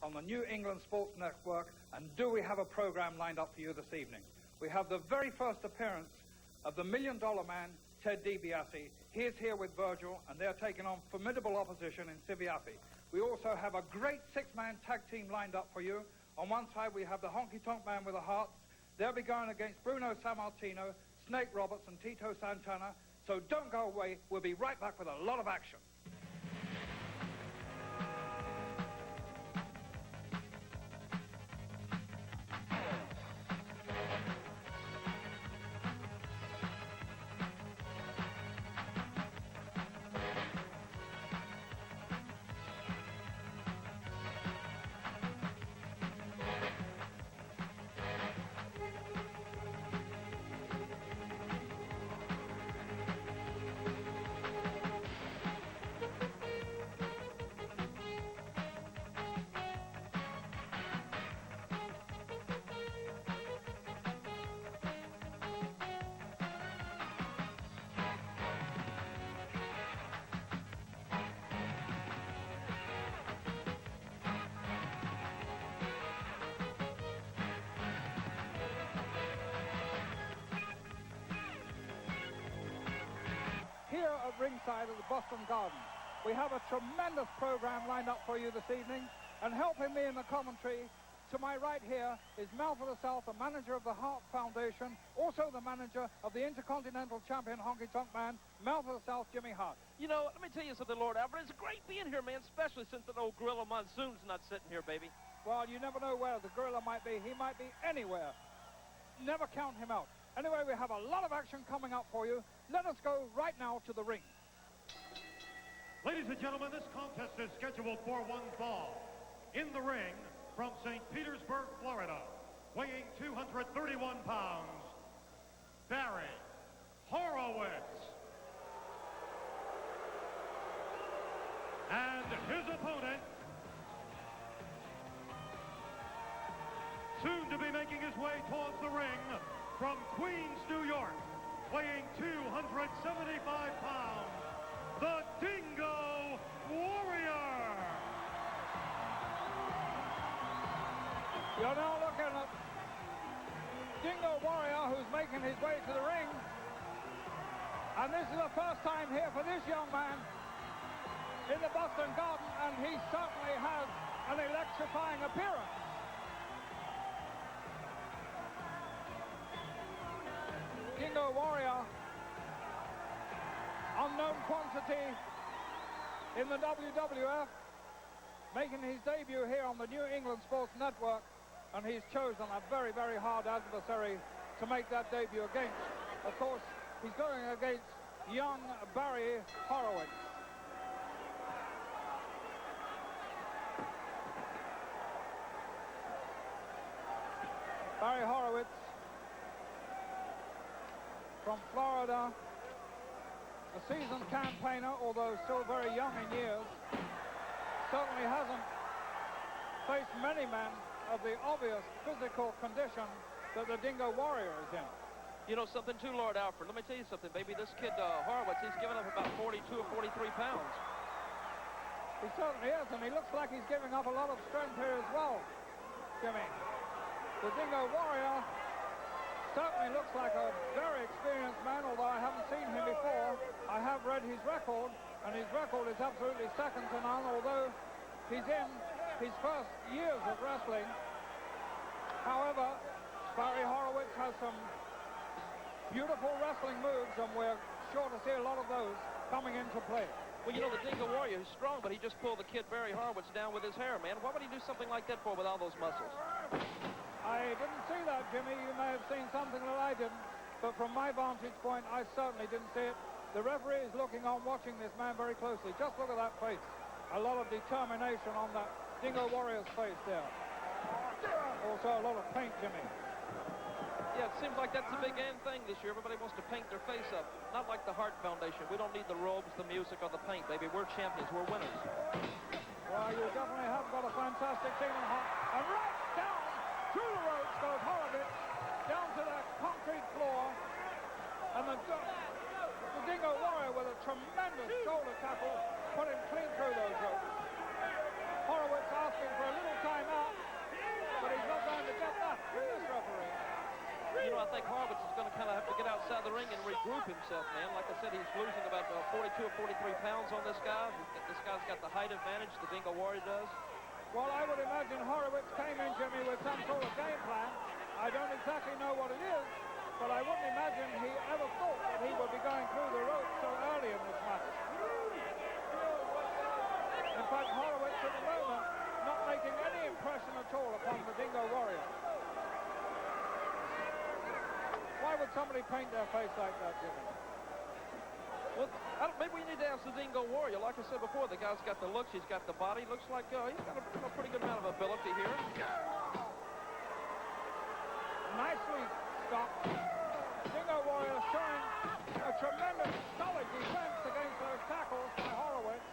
on the New England Sports Network, and do we have a program lined up for you this evening. We have the very first appearance of the $1 Million Man, Ted DiBiase. He is here with Virgil, and they're taking on formidable opposition in Civiapi. We also have a great six-man tag team lined up for you. On one side, we have the Honky Tonk Man with the Hearts. They'll be going against Bruno Sammartino, Snake Roberts, and Tito Santana. So don't go away. We'll be right back with a lot of action. Here at ringside of the Boston Garden, we have a tremendous program lined up for you this evening, and helping me in the commentary to my right here is Mal for the South, the manager of the Hart Foundation, also the manager of the Intercontinental Champion Honky Tonk Man, Mal for the South, Jimmy Hart. You know, let me tell you something, Lord Alfred. It's great being here, man, especially since that old Gorilla Monsoon's not sitting here, baby. Well, you never know where the gorilla might be. He might be anywhere. Never count him out. Anyway, we have a lot of action coming up for you. Let us go right now to the ring. Ladies and gentlemen, this contest is scheduled for one fall. In the ring, from St. Petersburg, Florida, weighing 231 pounds, Barry Horowitz. And his opponent, soon to be making his way towards the ring, from Queens, New York, weighing 275 pounds, the Dingo Warrior. You're now looking at Dingo Warrior, who's making his way to the ring. And this is the first time here for this young man in the Boston Garden, and he certainly has an electrifying appearance. Dingo Warrior, unknown quantity in the WWF, making his debut here on the New England Sports Network, and he's chosen a very, very hard adversary to make that debut against. Of course, he's going against young Barry Horowitz. Barry Horowitz, from Florida, a seasoned campaigner, although still very young in years, certainly hasn't faced many men of the obvious physical condition that the Dingo Warrior is in. You know something too, Lord Alfred? Let me tell you something, baby. This kid, Horowitz, he's given up about 42 or 43 pounds. He certainly is, and he looks like he's giving up a lot of strength here as well, Jimmy. The Dingo Warrior certainly looks like a very experienced man, although I haven't seen him before. I have read his record, and his record is absolutely second to none, although he's in his first years of wrestling. However, Barry Horowitz has some beautiful wrestling moves, and we're sure to see a lot of those coming into play. Well, you know, the Dingo Warrior is strong, but he just pulled the kid Barry Horowitz down with his hair, man. Why would he do something like that for with all those muscles? I didn't see that, Jimmy. You may have seen something that I didn't, but from my vantage point, I certainly didn't see it. The referee is looking on, watching this man very closely. Just look at that face. A lot of determination on that Dingo Warrior's face there. Also a lot of paint, Jimmy. Yeah, it seems like that's the big end thing this year. Everybody wants to paint their face up. Not like the Hart Foundation. We don't need the robes, the music, or the paint, baby. We're champions. We're winners. Well, you definitely have got a fantastic team in Hart. And right down through the ropes goes Horowitz, down to that concrete floor. And the Dingo Warrior with a tremendous shoulder tackle put him clean through those ropes. Horowitz asking for a little time think Horowitz is going to kind of have to get outside the ring and regroup himself, man. Like I said, he's losing about 42 or 43 pounds on this guy. This guy's got the height advantage, the Dingo Warrior does. Well, I would imagine Horowitz came in, Jimmy, with some sort of game plan. I don't exactly know what it is, but I wouldn't imagine he ever thought that he would be going through the ropes so early in this match. In fact, Horowitz at the moment not making any impression at all upon the Dingo Warrior. Why would somebody paint their face like that, Jimmy? Well, maybe we need to ask the Dingo Warrior. Like I said before, the guy's got the looks, he's got the body. Looks like he's got a pretty good amount of ability here. Nicely stopped. Dingo Warrior showing a tremendous solid defense against those tackles by Horowitz.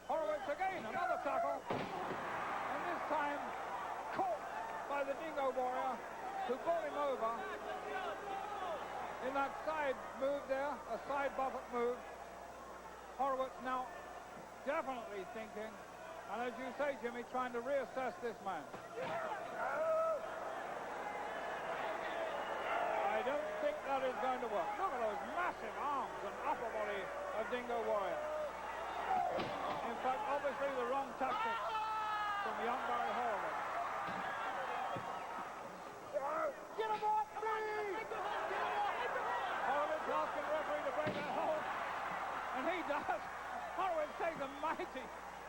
Horowitz again, another tackle. And this time caught by the Dingo Warrior, who brought him over in that side move there, a side buffet move. Horowitz now definitely thinking, and as you say, Jimmy, trying to reassess this man. I don't think that is going to work. Look at those massive arms and upper body of Dingo Warrior. In fact, obviously the wrong tactics from young Barry Horowitz. Get him off, please! Horowitz asking the referee to break that hold, and he does. Horowitz takes a mighty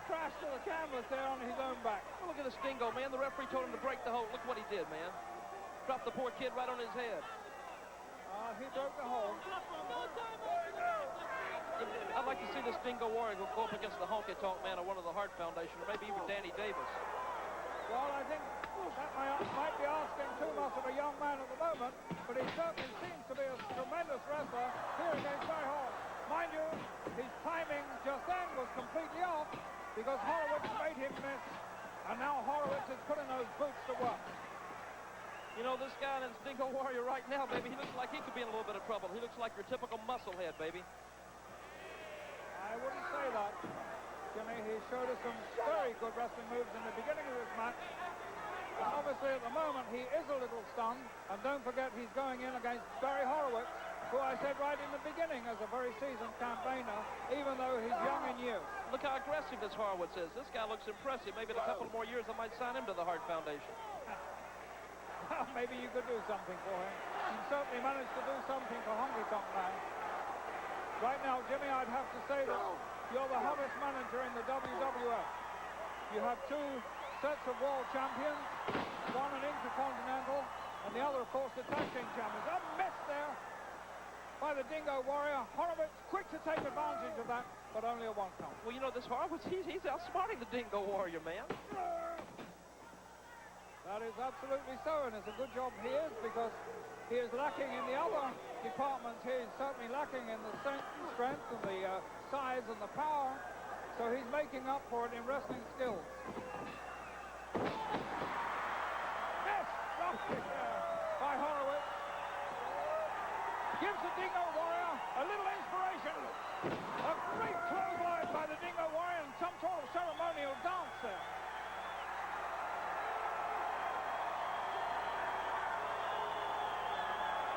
crash to the canvas there on his own back. Well, look at this Dingo, man. The referee told him to break the hold. Look what he did, man. Dropped the poor kid right on his head. He broke the hold. I'd like to see this Dingo Warrior go up against the honky-tonk man of one of the Hart Foundation, or maybe even Danny Davis. Well, I think that might be asking too much of a young man at the moment, but he certainly seems to be a tremendous wrestler here against Barry Horowitz. Mind you, his timing just then was completely off because Horowitz made him miss, and now Horowitz is putting those boots to work. You know, this guy in his Dingo Warrior right now, baby, he looks like he could be in a little bit of trouble. He looks like your typical musclehead, baby. I wouldn't say that, Jimmy. He showed us some very good wrestling moves in the beginning of this match. And obviously, at the moment, he is a little stunned. And don't forget, he's going in against Barry Horowitz, who I said right in the beginning is a very seasoned campaigner, even though he's young in years. Look how aggressive this Horowitz is. This guy looks impressive. Maybe in a couple more years, I might sign him to the Hart Foundation. Maybe you could do something for him. He certainly managed to do something for Honky Tonk Man. Right now, Jimmy, I'd have to say that you're the hottest manager in the WWF. You have two sets of world champions, one an intercontinental, and the other, of course, the tag team champions. A miss there by the Dingo Warrior. Horowitz quick to take advantage of that, but only a one count. Well, you know, this Horowitz, he's outsmarting the Dingo Warrior, man. That is absolutely so, and it's a good job he is, because he is lacking in the other departments. He is certainly lacking in the strength and the size and the power, so he's making up for it in wrestling skills. Yes, dropped it by Horowitz. Gives the Dingo Warrior a little inspiration. A great clothesline by the Dingo Warrior and some sort of ceremonial dance there.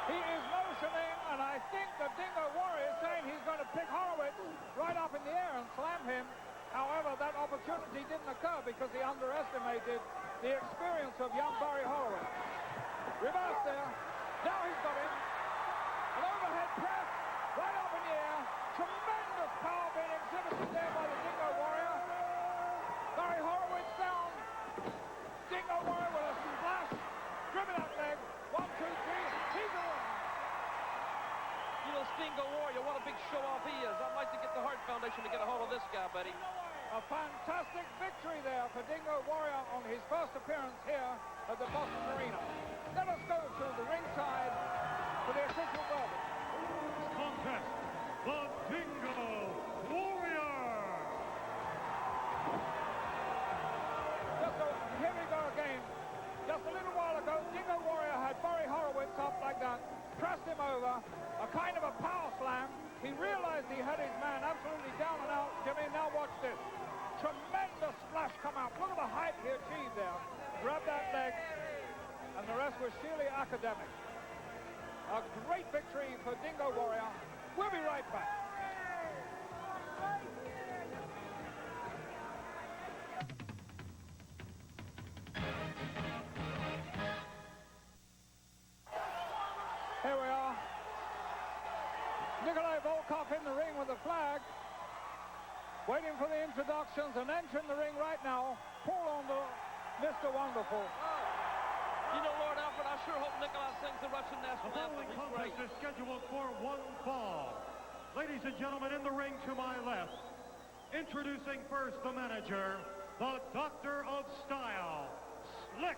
He is motioning, and I think the Dingo Warrior is saying he's going to pick Horowitz right up in the air and slam him. However, that opportunity didn't occur because he underestimated the experience of young Barry Horowitz. Reverse there. Now he's got him. An overhead press right up in the air. Tremendous power being exhibited there by the Dingo Warrior. Barry Horowitz down. Dingo Warrior with a splash. Driven up leg. 1, 2, 3. He's a winner. You know, Dingo Warrior, what a big show-off he is. I'd like to get the Hart Foundation to get a hold of this guy, buddy. A fantastic victory there for Dingo Warrior on his first appearance here at the Boston Arena. Let us go to the ringside for the official verdict. Contest, the Dingo Warrior. Here we go again. Just a little while ago, Dingo Warrior had Barry Horowitz up like that, pressed him over, a kind of a power slam. He realized he had his man absolutely down and out. Jimmy, now watch this. Tremendous splash come out. Look at the height he achieved there. Grabbed that leg, and the rest was sheerly academic. A great victory for Dingo Warrior. We'll be right back. Here we are. Nikolai Volkov in the ring with the flag. Waiting for the introductions and entering the ring right now. Paul Orndorff, Mr. Wonderful. You know, Lord Alfred, I sure hope Nikolai sings the Russian national The anthem. following He's contest great. is scheduled for one fall. Ladies and gentlemen, in the ring to my left, introducing first the manager, the Doctor of Style, Slick.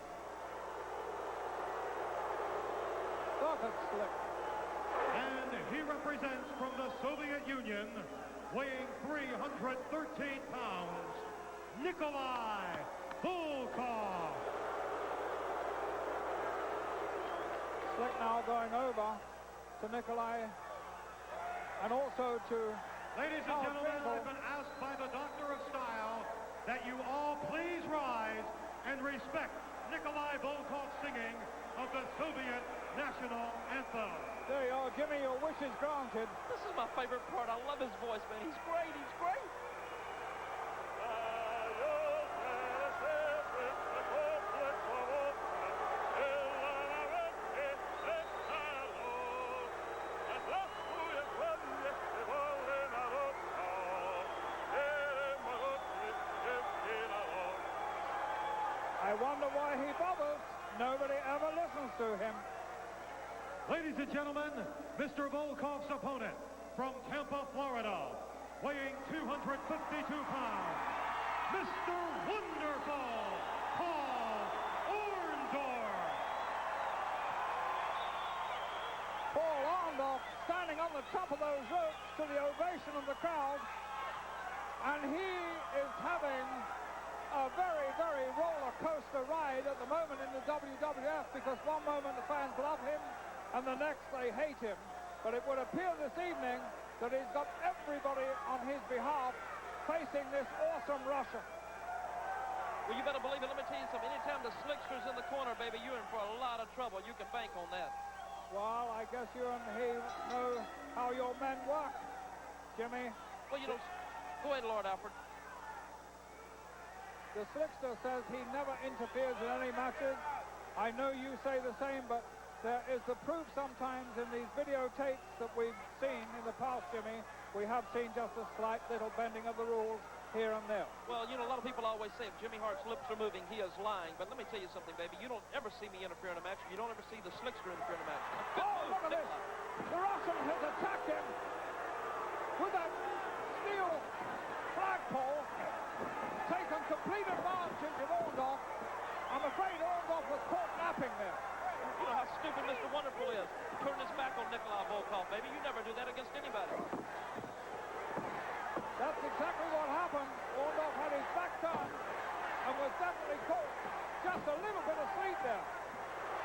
Look at Slick. And he represents from the Soviet Union, weighing 313 pounds, Nikolai Volkov. Slick now going over to Nikolai and also to... Ladies and gentlemen, I've been asked by the Doctor of Style that you all please rise and respect Nikolai Volkov's singing of the Soviet national anthem. There you are, Jimmy, your wish is granted. This is my favorite part. I love his voice, man. He's great. He's great. I wonder why he bothers. Nobody ever listens to him. Ladies and gentlemen, Mr. Volkov's opponent from Tampa, Florida, weighing 252 pounds, Mr. Wonderful, Paul Orndorff. Paul Orndorff standing on the top of those ropes to the ovation of the crowd. And he is having a very, very roller coaster ride at the moment in the WWF, because one moment the fans love him and the next they hate him. But it would appear this evening that he's got everybody on his behalf facing this awesome Russian. Well, you better believe it. Let me tell you something. Anytime the Slickster's in the corner, baby, you're in for a lot of trouble. You can bank on that. Well, I guess you and he know how your men work, Jimmy. Well, you know, go ahead, Lord Alfred. The Slickster says he never interferes in any matches. I know you say the same, but there is the proof sometimes in these videotapes that we've seen in the past, Jimmy. We have seen just a slight little bending of the rules here and there. Well, you know, a lot of people always say if Jimmy Hart's lips are moving, he is lying. But let me tell you something, baby. You don't ever see me interfere in a match. You don't ever see the Slickster interfere in a match. Oh, look at this. The Russian has attacked him with that steel flagpole, taken complete advantage of Orndorff. I'm afraid Orndorff was caught napping there. You know how stupid Mr. Wonderful is. Turn his back on Nikolai Volkov, baby. You never do that against anybody. That's exactly what happened. Orndorff had his back turned and was definitely caught just a little bit asleep there.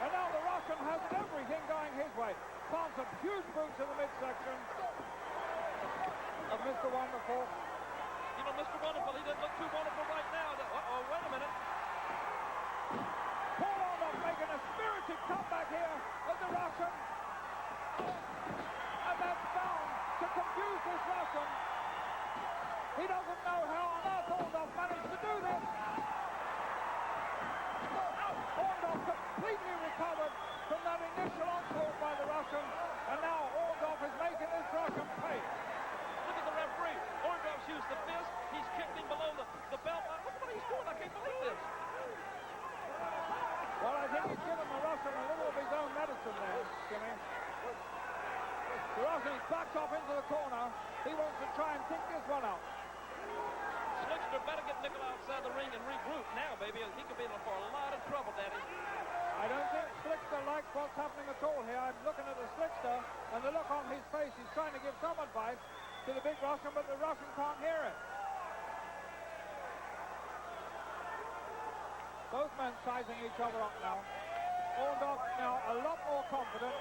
And now the Russian has everything going his way. Plants a huge boot to the midsection of Mr. Wonderful. You know, Mr. Wonderful, he doesn't look too wonderful right now. Uh-oh, wait a minute. Paul Orndorff making a spirited comeback here of the Russian. And that's bound to confuse this Russian. He doesn't know how on earth Orndorff managed to do this. Orndorff completely recovered from that initial onslaught by the Russian. And now Orndorff is making this Russian pay. Look at the referee. Orndorff's used the fist. He's kicked him below the belt. Look at what he's doing. I can't believe this. Well, I think he's given the Russian a little of his own medicine there, Jimmy. The Russian's backed off into the corner. He wants to try and kick this one out. Slickster better get Nikolai outside the ring and regroup now, baby. He could be in for a lot of trouble, Daddy. I don't think Slickster likes what's happening at all here. I'm looking at the Slickster, and the look on his face, he's trying to give some advice to the big Russian, but the Russian can't hear it. Both men sizing each other up now. Orndorff now a lot more confident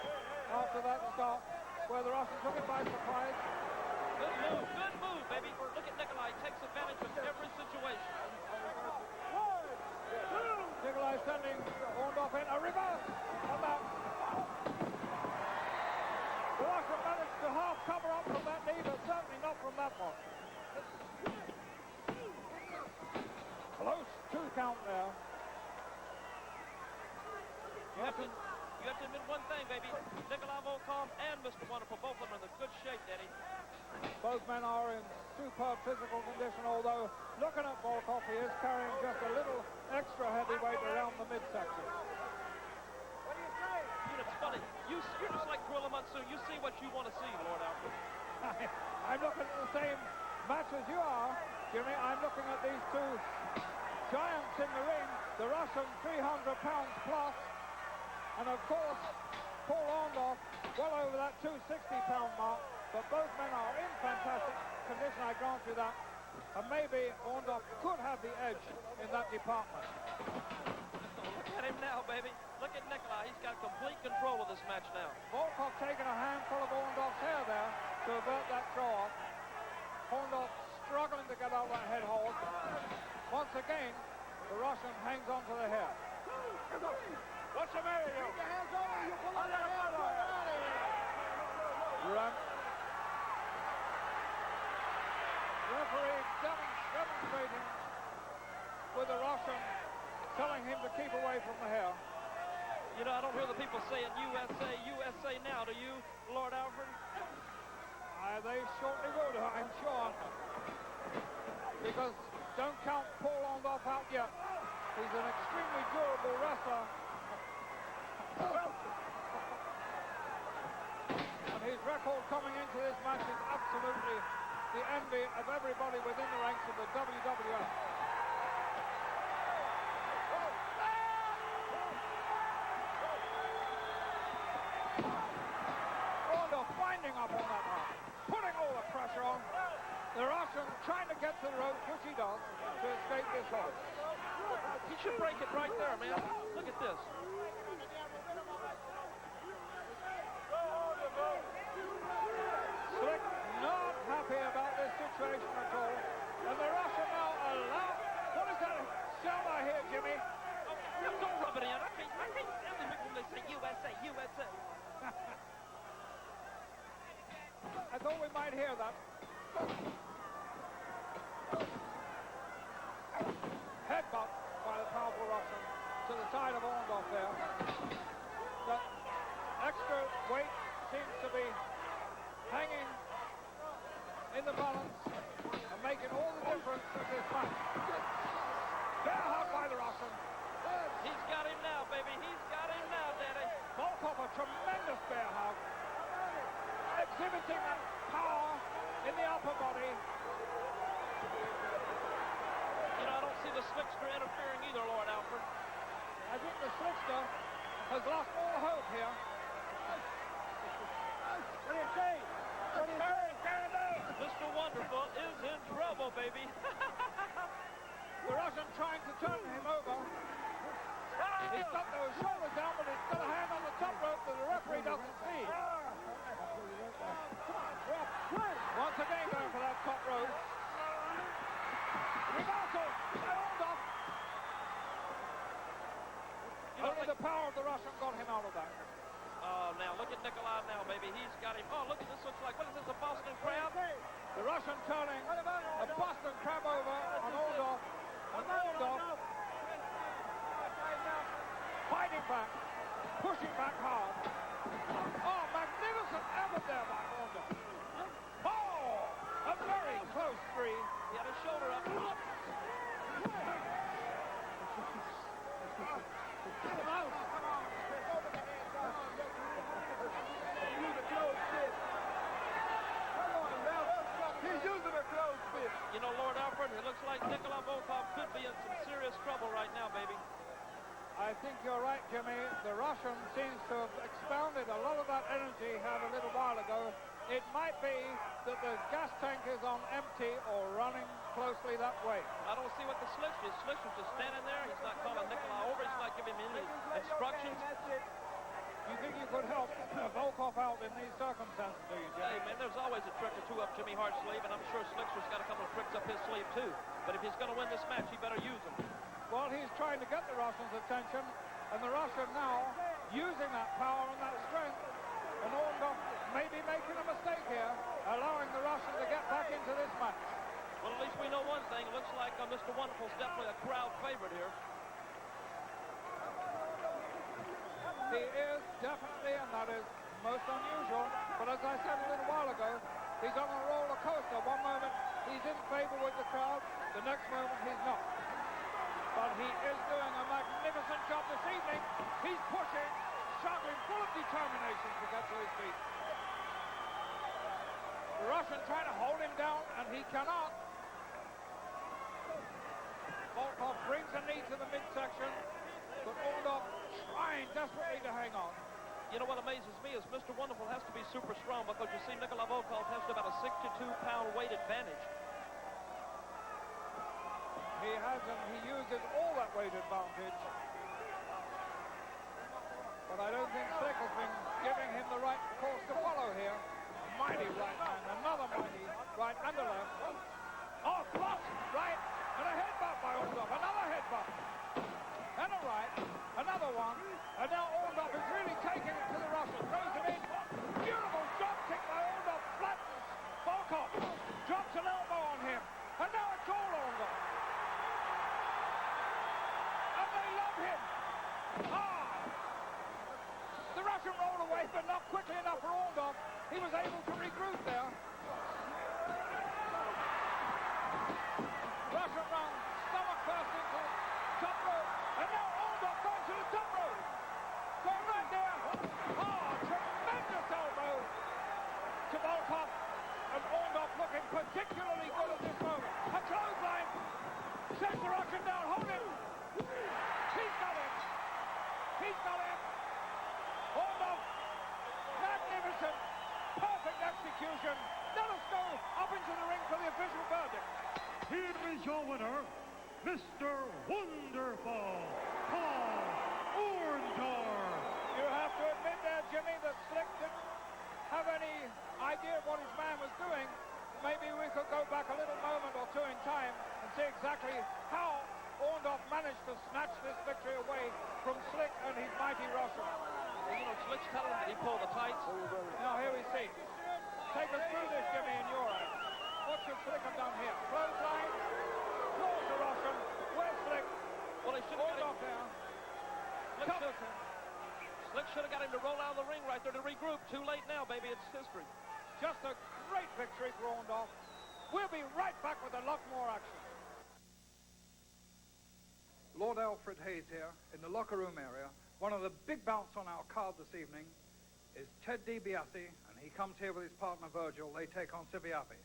after that start, where the Russian took it by surprise. Good move, baby. Look at Nikolai. He takes advantage of every situation. Nikolai sending Orndorff in a reverse on that. managed to half cover up from that knee, but certainly not from that one. Close 2 count there. You have to admit one thing, baby. Nikolai Volkov and Mr. Wonderful, both of them are in good shape, Daddy. Both men are in superb physical condition, although looking at Volkov, he is carrying just a little extra heavyweight around the midsection. What do you say? You know, it's funny. You're just like Gorilla Monsoon. You see what you want to see, Lord Alfred. I'm looking at the same match as you are, Jimmy. I'm looking at these two giants in the ring. The Russian 300 pounds plus, and of course, Paul Orndorff well over that 260-pound mark. But both men are in fantastic condition, I grant you that. And maybe Orndorff could have the edge in that department. Look at him now, baby. Look at Nikolai. He's got complete control of this match now. Volkov taking a handful of Orndorff's hair there to avert that throw off. Orndorff struggling to get out of that head hold. Once again, the Russian hangs on to the hair. What's the matter, you? Keep your hands over, you pull out the hair. Referee demonstrating with the Russian, telling him to keep away from the hair. You know, I don't hear the people saying USA, USA now, do you, Lord Alfred? They shortly will do, I'm sure. Because don't count Paul Orndorff out yet. He's an extremely durable wrestler. And his record coming into this match is absolutely the envy of everybody within the ranks of the WWF. Orndorff winding up on that one, putting all the pressure on. The Russian trying to get to the ropes, which he does, to escape this hold. He should break it right there, man. Look at this. Slick not happy about this situation at all. And the Russian now allow... What is that sound I hear, Jimmy? Oh, don't rub it in. I can't stand it when they say USA, USA. I thought we might hear that. Headbutt by the powerful Russian to the side of Orndorff there. That extra weight seems to be hanging in the balance and making all the difference in this match. Bear hug by the Russian. He's got him now, baby. He's got him now, Daddy. Volkov, a tremendous bear hug. Exhibiting that power in the upper body. You know, I don't see the Slickster interfering either, Lord Alfred. I think the Slickster has lost all hope here. What do you say? What do you say? Mr. Wonderful is in trouble, baby. The Russian trying to turn him over. He's got those shoulders down, but he's got a hand on the top rope that the referee doesn't see. Once again going for that top rope. Reversal by Orndorff. Only the power of the Russian got him out of that. Oh, now look at Nikolai now, baby. He's got him. Oh, look at this. Looks like, what is this, a Boston Crab? The Russian turning a Boston Crab over on Orndorff. And Orndorff fighting back, pushing back hard. Oh, magnificent effort there by Orndorff. Oh, a very close three. He had his shoulder up. You know, Lord Alfred, it looks like Nikolai Volkov could be in some serious trouble right now, baby. I think you're right, Jimmy. The Russian seems to have expounded a lot of that energy he had a little while ago. It might be that the gas tank is on empty or running closely that way. I don't see what the Slickster is. Slickster's just standing there. He's not calling Nikolai over. He's not giving him any instructions. You think you could help Volkov out in these circumstances, do you, Jimmy? Hey, man, there's always a trick or two up Jimmy Hart's sleeve, and I'm sure Slickster's got a couple of tricks up his sleeve, too. But if he's going to win this match, he better use them. Well, he's trying to get the Russian's attention, and the Russian now using that power and that strength And Orndorff may be making a mistake here, allowing the Russian to get back into this match. Well, at least we know one thing. It looks like Mr. Wonderful's definitely a crowd favorite here. He is definitely, and that is most unusual. But as I said a little while ago, he's on a roller coaster. One moment he's in favor with the crowd, the next moment he's not. But he is doing a magnificent job this evening. He's pushing, struggling, full of determination to get to his feet. The Russian trying to hold him down, and he cannot. Volkov brings a knee to the midsection, but Orndorff trying desperately to hang on. You know what amazes me is Mr. Wonderful has to be super strong, because you see Nikolai Volkov has about a 62-pound weight advantage. He has, and he uses all that weight advantage. But I don't think Slick has been giving him the right course to follow here. A mighty right hand, another mighty right and a left. Oh, blocked right, and a headbutt by Orndorff, another headbutt. And a right, another one, and now Orndorff is really taking it to the Russian. Throws him in. Beautiful drop kick by Orndorff, flattens Volkov. Drops an elbow on him, and now it's all Orndorff. And they love him. Ah! The Russian rolled away, but not quickly enough for Orndorff. He was able to regroup there. Russian run, stomach first into the top rope, and now Orndorff going to the top rope. Going right there. Oh, tremendous elbow to Volkov, and Orndorff looking particularly good at this moment. A clothesline. Sets the Russian down. Hold him. He's got him. He's got him. Orndorff. Magnificent. Perfect execution. Let us go up into the ring for the official verdict. Here is your winner, Mr. Wonderful, Paul Orndorff. You have to admit there, Jimmy, that Slick didn't have any idea of what his man was doing. Maybe we could go back a little moment or two in time and see exactly how Orndorff managed to snatch this victory away from Slick and his mighty Russian. Well, you know, Slick's telling him that he pulled the tights. Now, here we see. Take us through this, Jimmy, in your eyes. What should Slick have done here? Clothesline, claws the Russian. Where's Slick? Well, he should have Orndorff down. Slick should have got him to roll out of the ring right there to regroup. Too late now, baby. It's history. Just a great victory for Orndorff. We'll be right back with a lot more action. Lord Alfred Hayes here in the locker room area. One of the big bouts on our card this evening is Ted DiBiase, and he comes here with his partner Virgil. They take on Siviapi.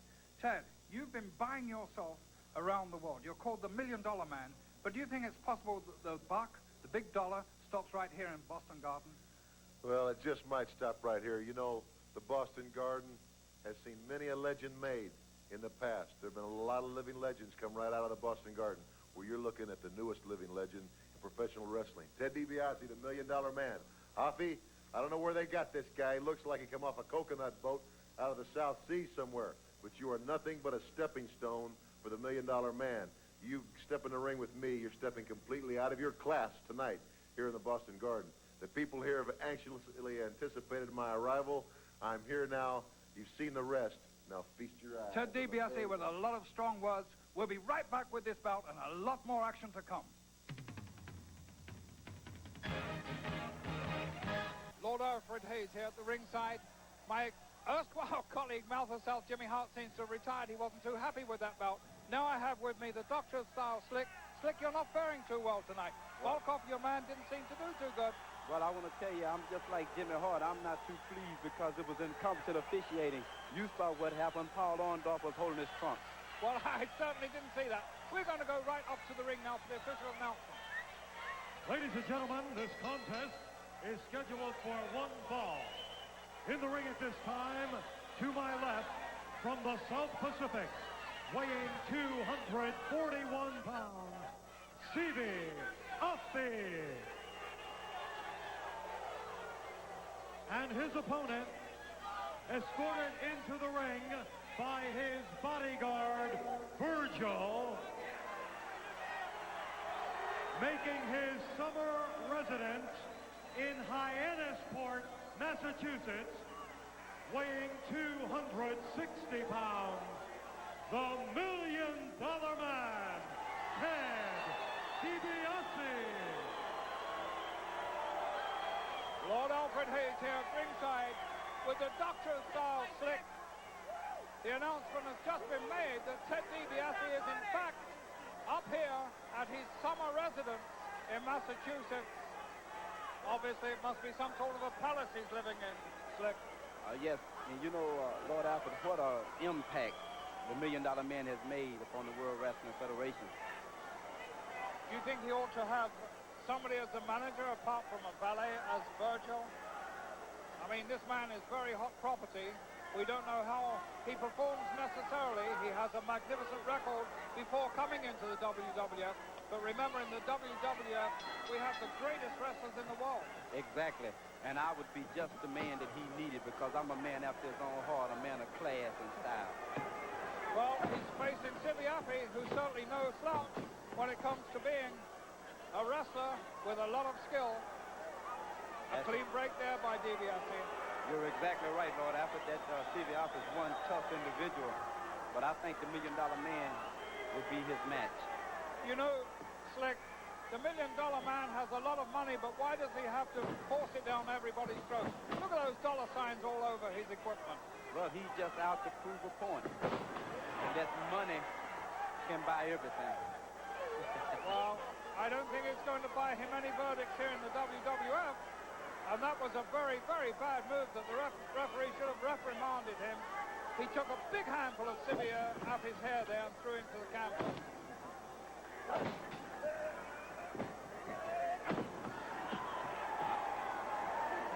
Ted, you've been buying yourself around the world. You're called the $1 Million Man, but do you think it's possible that the buck, the big dollar, stops right here in Boston Garden? Well, it just might stop right here. You know, the Boston Garden has seen many a legend made in the past. There have been a lot of living legends come right out of the Boston Garden, where you're looking at the newest living legend in professional wrestling. Ted DiBiase, the $1 Million Man. Hoffy, I don't know where they got this guy. He looks like he come off a coconut boat out of the South Sea somewhere. But you are nothing but a stepping stone for the $1 Million Man. You step in the ring with me, you're stepping completely out of your class tonight here in the Boston Garden. The people here have anxiously anticipated my arrival. I'm here now. You've seen the rest. Now feast your eyes. Ted DiBiase with a lot of strong words. We'll be right back with this bout and a lot more action to come. Lord Alfred Hayes here at the ringside. My erstwhile colleague, Malthus South Jimmy Hart, seems to have retired. He wasn't too happy with that bout. Now I have with me the doctor-style Slick. Slick, you're not faring too well tonight. Volkov, your man, didn't seem to do too good. Well, I want to tell you, I'm just like Jimmy Hart. I'm not too pleased because it was incompetent officiating. You saw what happened. Paul Orndorff was holding his trunk. Well, I certainly didn't see that. We're going to go right up to the ring now for the official announcement. Ladies and gentlemen, this contest is scheduled for one fall. In the ring at this time, to my left, from the South Pacific, weighing 241 pounds, Siviapi. And his opponent, escorted into the ring by his bodyguard, Virgil, making his summer residence in Hyannisport, Massachusetts, weighing 260 pounds, the $1 Million Man, Ted DiBiase. Lord Alfred Hayes here at ringside with the doctor-style slick. The announcement has just been made that Ted DiBiase is in fact up here at his summer residence in Massachusetts. Obviously, it must be some sort of a palace he's living in, Slick. Yes, and you know, Lord Alfred, what an impact the $1 Million Man has made upon the World Wrestling Federation. Do you think he ought to have somebody as the manager apart from a valet as Virgil? I mean, this man is very hot property. We don't know how he performs necessarily. He has a magnificent record before coming into the WWF. But remember, in the WWF, we have the greatest wrestlers in the world. Exactly. And I would be just the man that he needed because I'm a man after his own heart, a man of class and style. Well, he's facing DiBiase, who's certainly no slouch when it comes to being a wrestler with a lot of skill. A clean break there by DiBiase. You're exactly right, Lord Alfred. That DiBiase is one tough individual. But I think the $1 Million Man would be his match. You know, Slick, the $1 Million Man has a lot of money, but why does he have to force it down everybody's throat? Look at those dollar signs all over his equipment. Well, he's just out to prove a point. And that money can buy everything. Well, I don't think it's going to buy him any verdicts here in the WWF. And that was a very, very bad move that the referee should have reprimanded him. He took a big handful of Sivia off his hair there and threw him to the canvas.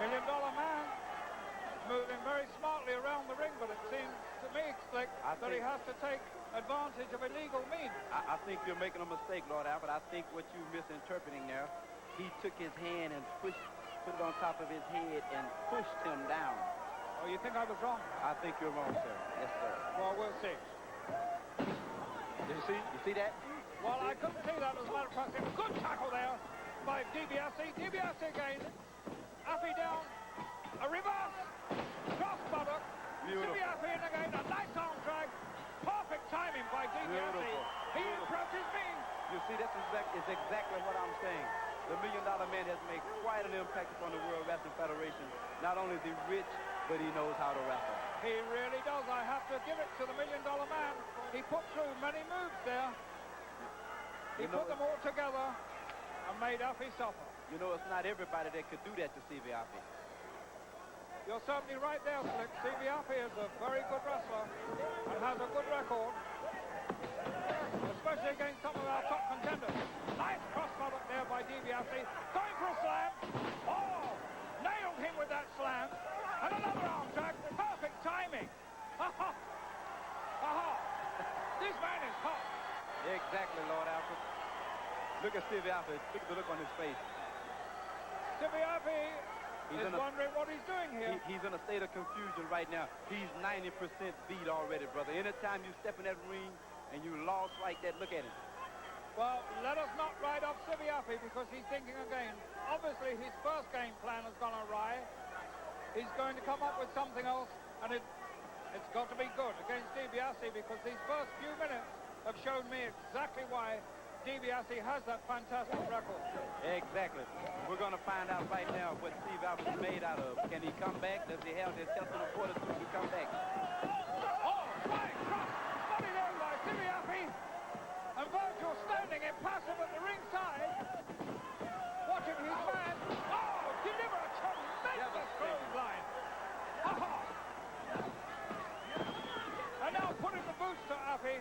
$1 Million Man moving very smartly around the ring, but it seems to me, Slick, that he has to take advantage of illegal means. I think you're making a mistake, Lord Alfred. I think what you're misinterpreting there, he took his hand and put it on top of his head and pushed him down. Oh, you think I was wrong? I think you're wrong, sir. Yes, sir. Well, we'll see. You see that? Well, I couldn't see that, as a matter of fact. Good tackle there by DiBiase. DiBiase again. Appy down. A reverse. Cross buttock. DiBiase in again. A nice arm drag. Perfect timing by DiBiase. He approaches me. You see, that's exactly what I'm saying. The $1 Million Man has made quite an impact upon the World Wrestling Federation. Not only is he rich, but he knows how to wrestle. He really does. I have to give it to the $1 Million Man. He put through many moves there. He put them all together and made Appy suffer. You know, it's not everybody that could do that to DiBiase. You're certainly right there, Slick. DiBiase is a very good wrestler and has a good record, especially against some of our top contenders. Nice cross buttock there by DiBiase. Going for a slam. Oh, nailed him with that slam. And another arm drag. Perfect timing. Ha ha. Ha ha. This man is hot. Exactly, Lord Alfred. Look at DiBiase. Look at the look on his face. DiBiase is wondering what he's doing here. He's in a state of confusion right now. He's 90% beat already, brother. Anytime you step in that ring and you lost like that, look at him. Well, let us not write off DiBiase because he's thinking again. Obviously, his first game plan has gone awry. He's going to come up with something else, and it's got to be good against DiBiase because these first few minutes have shown me exactly why DiBiase has that fantastic record. Exactly. We're going to find out right now what DiBiase is made out of. Can he come back? Does he have the intestinal fortitude to come back? Oh, flying cross. Body there by DiBiase. And Virgil standing impassive at the ringside. Watching his man. Oh, deliver a tremendous clothesline. Ha-ha. And now putting the boots to Appy.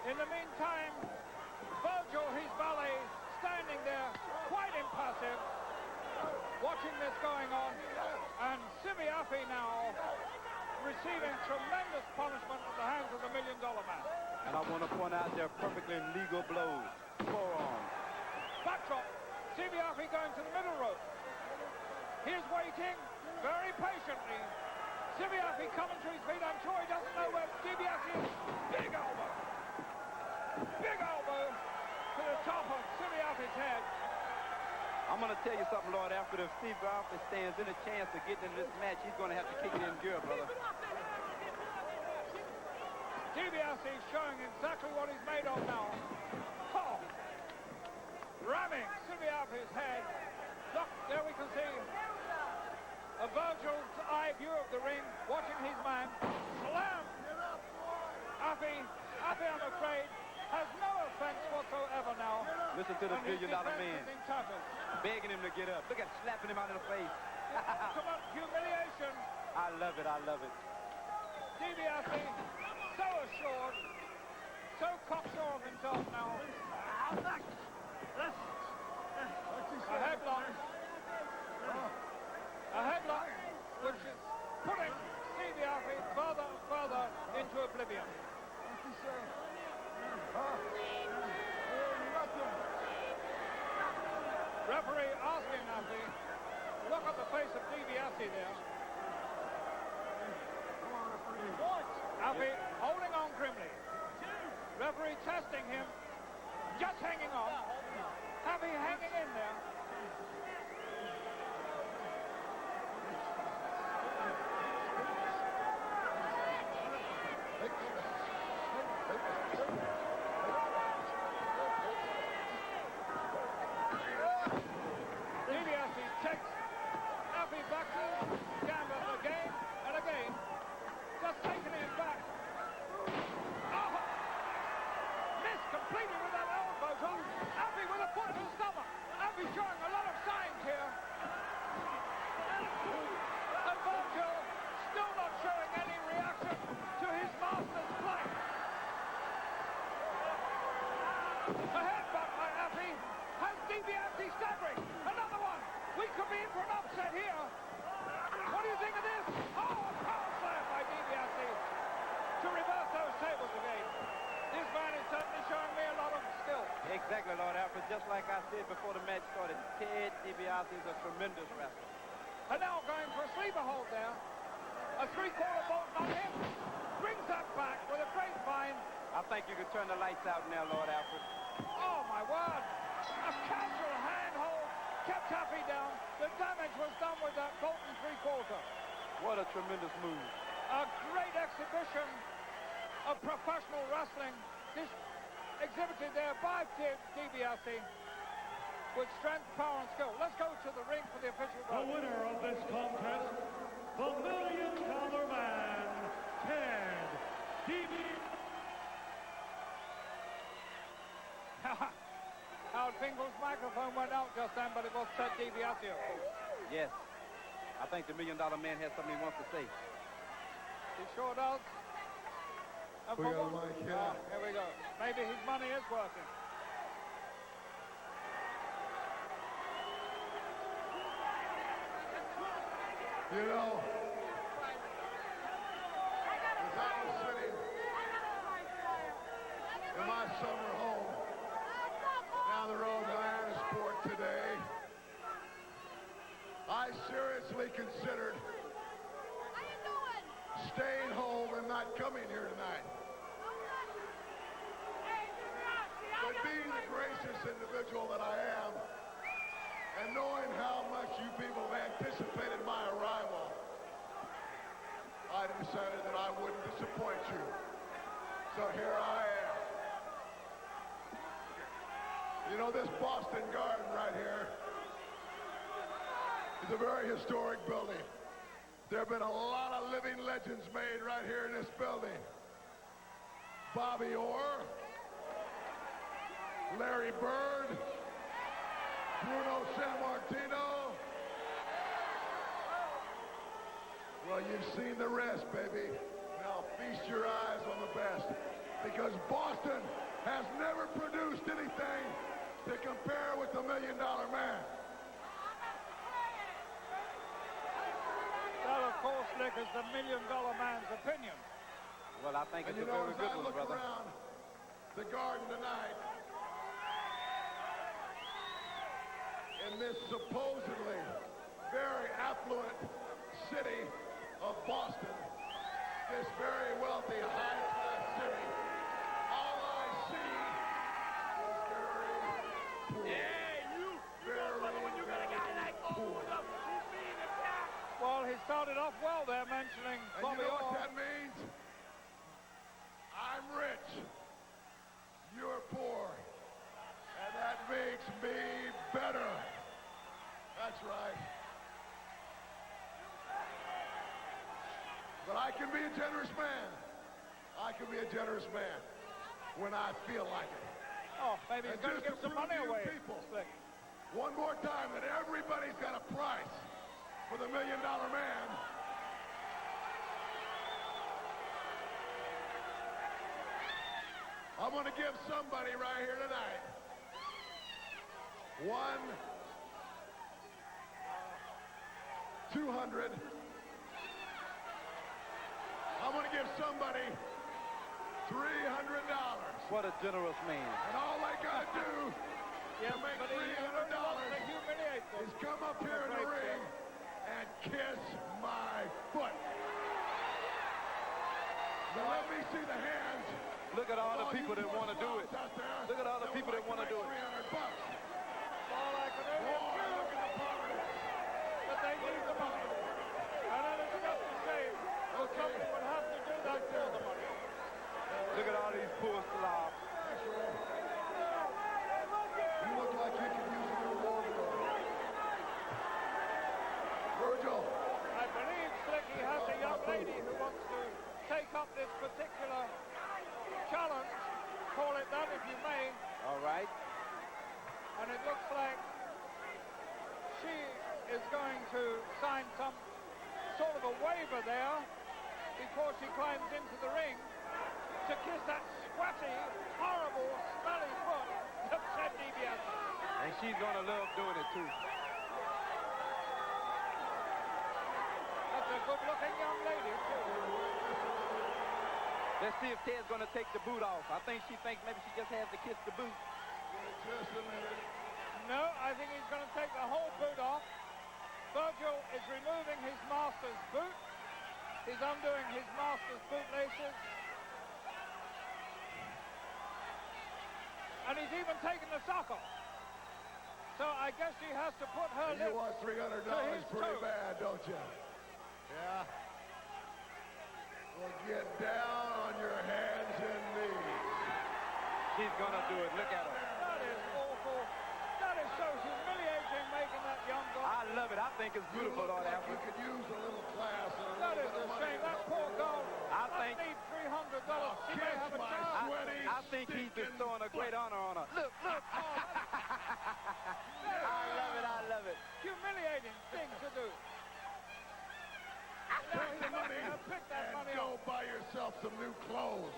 In the meantime, Virgil, his valet, standing there, quite impassive, watching this going on, and DiBiase now receiving tremendous punishment at the hands of the $1 Million Man. And I want to point out their perfectly legal blows. Forearm. Backdrop. DiBiase going to the middle rope. He's waiting very patiently. DiBiase coming to his feet. I'm sure he doesn't know where DiBiase is. Big elbow. Big elbow to the top of DiBiase's head. I'm going to tell you something, Lord Alfred. If Steve Garfield stands any chance of getting into this match, he's going to have to kick it in gear, brother. DiBiase showing exactly what he's made of now. Oh. Ramming Silviapi's head. Look, there we can see a Virgil's eye view of the ring, watching his man. Slam! Appy, I'm afraid, has no offense whatsoever now. Listen to the And his billion-dollar defense man is in tatters. begging him to get up. Look at slapping him out in the face. Ultimate humiliation. I love it. I love it. DiBiase, so assured, so cocksure of himself now. A headlock, which is putting DiBiase further and further into oblivion. Referee asking Appy, look at the face of DiBiase there. Appy holding on grimly. Referee testing him, just hanging on. Appy hanging in there. DiBiase takes Appy back to canvas again and again. Just taking him back. Oh! Missed completely with that elbow hook. Appy with a foot to the stomach. Appy showing a lot of signs here. And Virgil still not showing any reaction to his master's play. A headbutt by Appy has DiBiase staggering. Another one. We could be in for an upset here. What do you think of this? Oh, a power slam by DiBiase to reverse those tables again. This man is certainly showing me a lot of skill. Exactly, Lord Alfred. Just like I said before the match started, Ted DiBiase is a tremendous wrestler. And now going for a sleeper hold there. A three-quarter bolt on him. Brings that back with a great find. I think you could turn the lights out now, Lord Alfred. Oh, my word. A casual handhold kept Appy down. The damage was done with that Bolton three-quarter. What a tremendous move. A great exhibition of professional wrestling. This exhibited there by DiBiase with strength, power, and skill. Let's go to the ring for the official The vote. winner of this contest, the $1 Million Man, Ted DiBiase. Howard Finkel's microphone went out just then, but it was Ted DiBiase, of course. Yes. I think the $1 Million Man has something he wants to say. He sure does. And We for got a what- mic here. Here we go. Maybe his money is working. You know, as I was sitting in my summer home down the road to Iron Sport today, I seriously considered staying home and not coming here tonight. But being the gracious individual that I am, and knowing how much you people anticipated my arrival, I decided that I wouldn't disappoint you. So here I am. You know, this Boston Garden right here is a very historic building. There have been a lot of living legends made right here in this building. Bobby Orr, Larry Bird, Bruno Sammartino. Well, you've seen the rest, baby. Now feast your eyes on the best, because Boston has never produced anything to compare with the $1 Million Man. That, of course, Nick, is the $1 Million Man's opinion. Well, I think And it's you a know, very as good I one, look brother. around the Garden tonight, in this supposedly very affluent city of Boston, this very wealthy, high-class city, all I see is very poor. Yeah, you. Very, better. That's right. But I can be a generous man. I can be a generous man when I feel like it. Oh, maybe he's And going to just give some prove money to you away. people, Slick. one more time that everybody's got a price for the $1 Million Man. I'm going to give somebody right here tonight 200. I'm going to give somebody $300. What a generous man. And all they got to do Yes, to make but he $300 wants to humiliate them. is come up here in the ring and kiss my foot. Now let me see the hands. Look at all the of people you that want to do it. out there Look at all the that people would that want to like do it. $300. All I can do is Boy, look at the poverty. that they need the money. And then it's just a shame that somebody would have to do that for the money. Look at all these poor slobs. You look like you could use a little more. Virgil. I believe Slicky has a young lady who wants to take up this particular challenge, call it that if you may, All right. and it looks like she is going to sign some sort of a waiver there before she climbs into the ring to kiss that sweaty, horrible, smelly foot of Ted DiBiase. And she's going to love doing it, too. That's a good-looking young lady, too. Let's see if Ted's going to take the boot off. I think she thinks maybe she just has to kiss the boot. Just a minute. No, I think he's going to take the whole boot off. Virgil is removing his master's boot. He's undoing his master's bootlaces. And he's even taken the sock off. So I guess she has to put her You lips want $300 to his pretty toe. bad, don't you? Yeah. Well, get down on your hands and knees. She's going to do it. Look at her. That is awful. That is so humiliating, making that young girl. I love it. I think it's You beautiful, look Lord like Alfred. you could use a little class and a That little is bit a of money. shame. That poor girl I must think- need $300. She may kiss have a my chance. sweaty, I think he's bestowing a great honor on her. Look, look. I love it. I love it. Humiliating thing to do. Take the money Pick that and money go up. buy yourself some new clothes.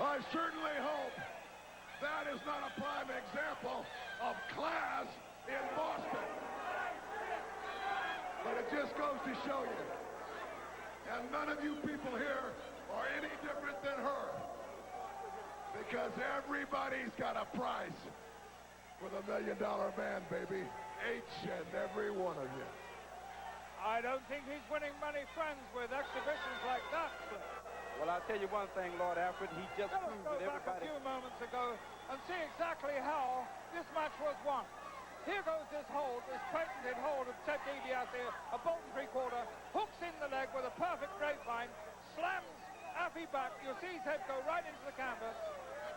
I certainly hope that is not a prime example of class in Boston. But it just goes to show you. And none of you people here are any different than her. Because everybody's got a price for the $1 Million Man, baby. Each and every one of you. I don't think he's winning many friends with exhibitions like that. Well, I'll tell you one thing, Lord Alfred. He just Let us proved go that back a everybody... few moments ago and see exactly how this match was won. Here goes this hold, this patented hold of Ted DiBiase, a Bolton three-quarter, hooks in the leg with a perfect grapevine, slams Affy back. You'll see his head go right into the canvas.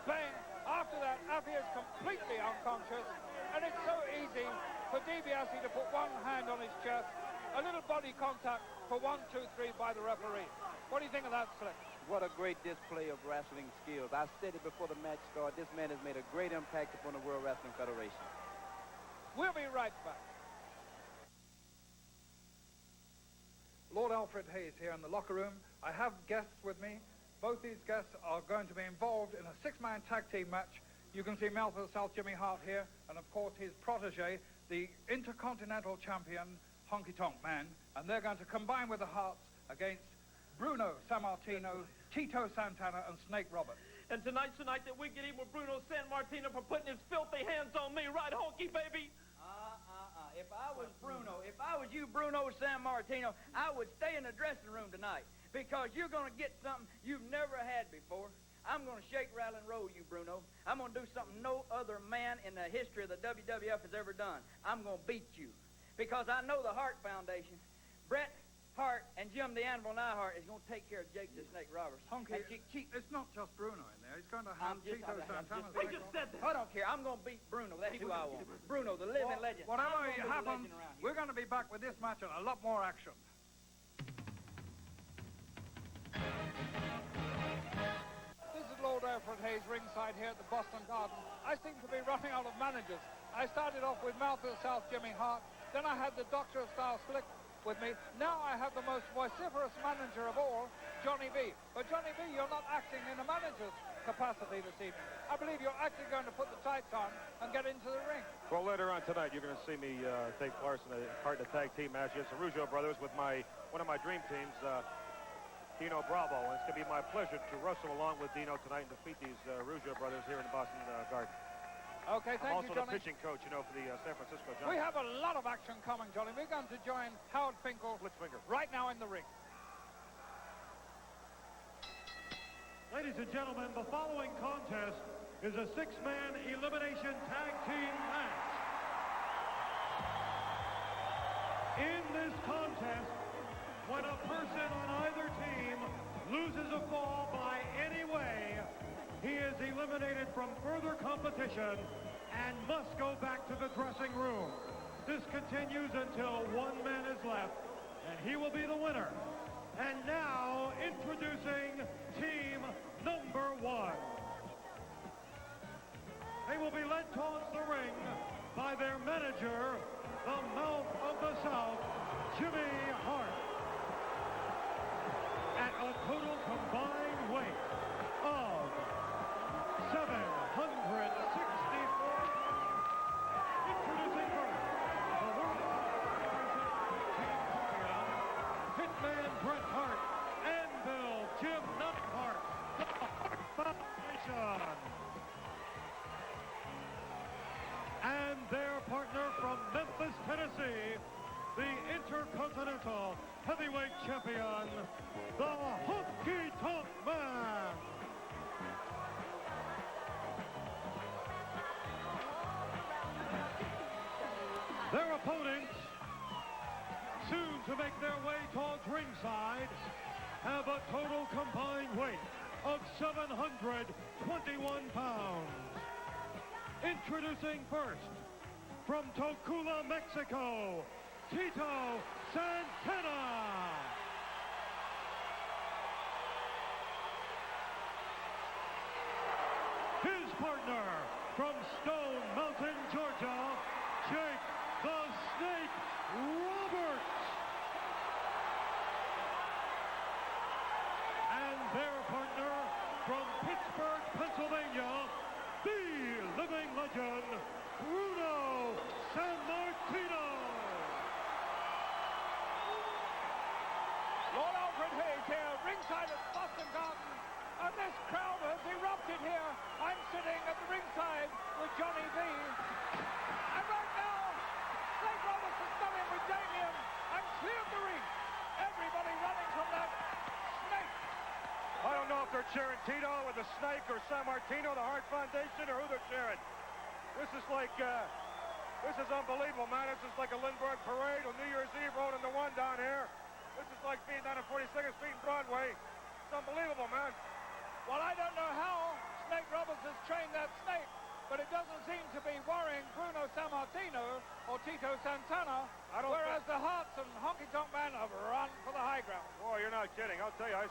Bang. After that, Affy is completely unconscious, and it's so easy for DiBiase to put one hand on his chest, a little body contact for 1, 2, 3 by the referee. What do you think of that, Slick? What a great display of wrestling skills. I said it before the match started. This man has made a great impact upon the World Wrestling Federation. We'll be right back. Lord Alfred Hayes here in the locker room. I have guests with me. Both these guests are going to be involved in a six-man tag team match. You can see Melville South Jimmy Hart here, and of course his protege, the Intercontinental Champion Honky Tonk Man, and they're going to combine with the Harts against Bruno Sammartino, Tito Santana, and Snake Roberts. And tonight's the night that we get even with Bruno Sammartino for putting his filthy hands on me, right, Honky, baby? If I was Bruno, if I was you, Bruno Sammartino, I would stay in the dressing room tonight because you're going to get something you've never had before. I'm going to shake, rattle, and roll you, Bruno. I'm going to do something no other man in the history of the WWF has ever done. I'm going to beat you because I know the Hart Foundation. Brett, Hart and Jim the Anvil Nyhart is going to take care of Jake the Snake Roberts. Honky, And it's not just Bruno in there. He's going to have I'm just, Tito I'm Santana. just, I just said that. I don't care. I'm going to beat Bruno. That's who I want. Bruno, the living legend. Whatever I'm gonna be the happens, legend around here. we're going to be back with this match and a lot more action. This is Lord Alfred Hayes ringside here at the Boston Garden. I seem to be running out of managers. I started off with Mouth of the South Jimmy Hart. Then I had the Doctor of Style Slick with me. Now I have the most vociferous manager of all, Johnny B. But Johnny B, you're not acting in a manager's capacity this evening. I believe you're actually going to put the tights on and get into the ring. Well, later on tonight, you're going to see me take part in a tag team match against the Rougeau brothers with one of my dream teams, Dino Bravo. And it's going to be my pleasure to wrestle along with Dino tonight and defeat these Rougeau brothers here in the Boston Garden. Okay, thank I'm you, also Johnny. the pitching coach, for the San Francisco Giants. We have a lot of action coming, Johnny. We're going to join Howard Finkel right now in the ring. Ladies and gentlemen, the following contest is a six-man elimination tag team match. In this contest, when a person on either team loses a fall by any way, he is eliminated from further competition and must go back to the dressing room. This continues until one man is left, and he will be the winner. And now, introducing team number one. They will be led towards the ring by their manager, the Mouth of the South, Jimmy Hart. At a total combined weight of 764. Introducing first, the world Hitman Bret Hart, Anvil Jim Neidhart, the Hart Foundation. And their partner from Memphis, Tennessee, the Intercontinental Heavyweight Champion, the Honky Tonk Man. Their opponents, soon to make their way towards ringside, have a total combined weight of 721 pounds. Introducing first, from Tocula, Mexico, Tito Santana. His partner, from Stone Mountain, Georgia, Jake the Snake Roberts. And their partner, from Pittsburgh, Pennsylvania, the living legend, Bruno Sammartino. Lord Alfred Hayes here, ringside at Boston Garden, and this crowd has erupted here. I'm sitting at the ringside with Johnny B. And right now, Snake Roberts has done in with Damien and cleared the ring. Everybody running from that snake. I don't know if they're cheering Tito or the Snake or Sammartino, the Hart Foundation, or who they're cheering. This is like, this is unbelievable, man. This is like a Lindbergh parade on New Year's Eve rolling the one down here. This is like being down at 42nd Street and Broadway. It's unbelievable, man. Well, I don't know how Snake Roberts has trained that snake, but it doesn't seem to be worrying Bruno Sammartino or Tito Santana, whereas the Hearts and Honky Tonk Man have run for the high ground. Boy, you're not kidding. I'll tell you, I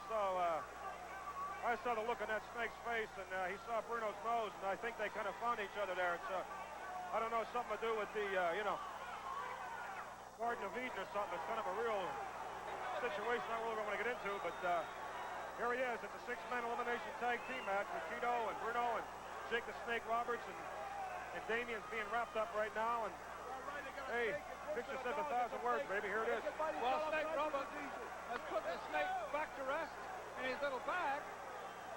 saw the look on that snake's face, and he saw Bruno's nose, and I think they kind of found each other there. It's, I don't know, something to do with the, Garden of Eden or something. It's kind of a real situation I really don't want to get into, but here he is. It's a six-man elimination tag team match with Tito and Bruno and Jake the Snake Roberts, and Damien's being wrapped up right now, and hey, picture says 1,000 words, baby. Here it is. Well, Snake Roberts has put the snake back to rest in his little bag,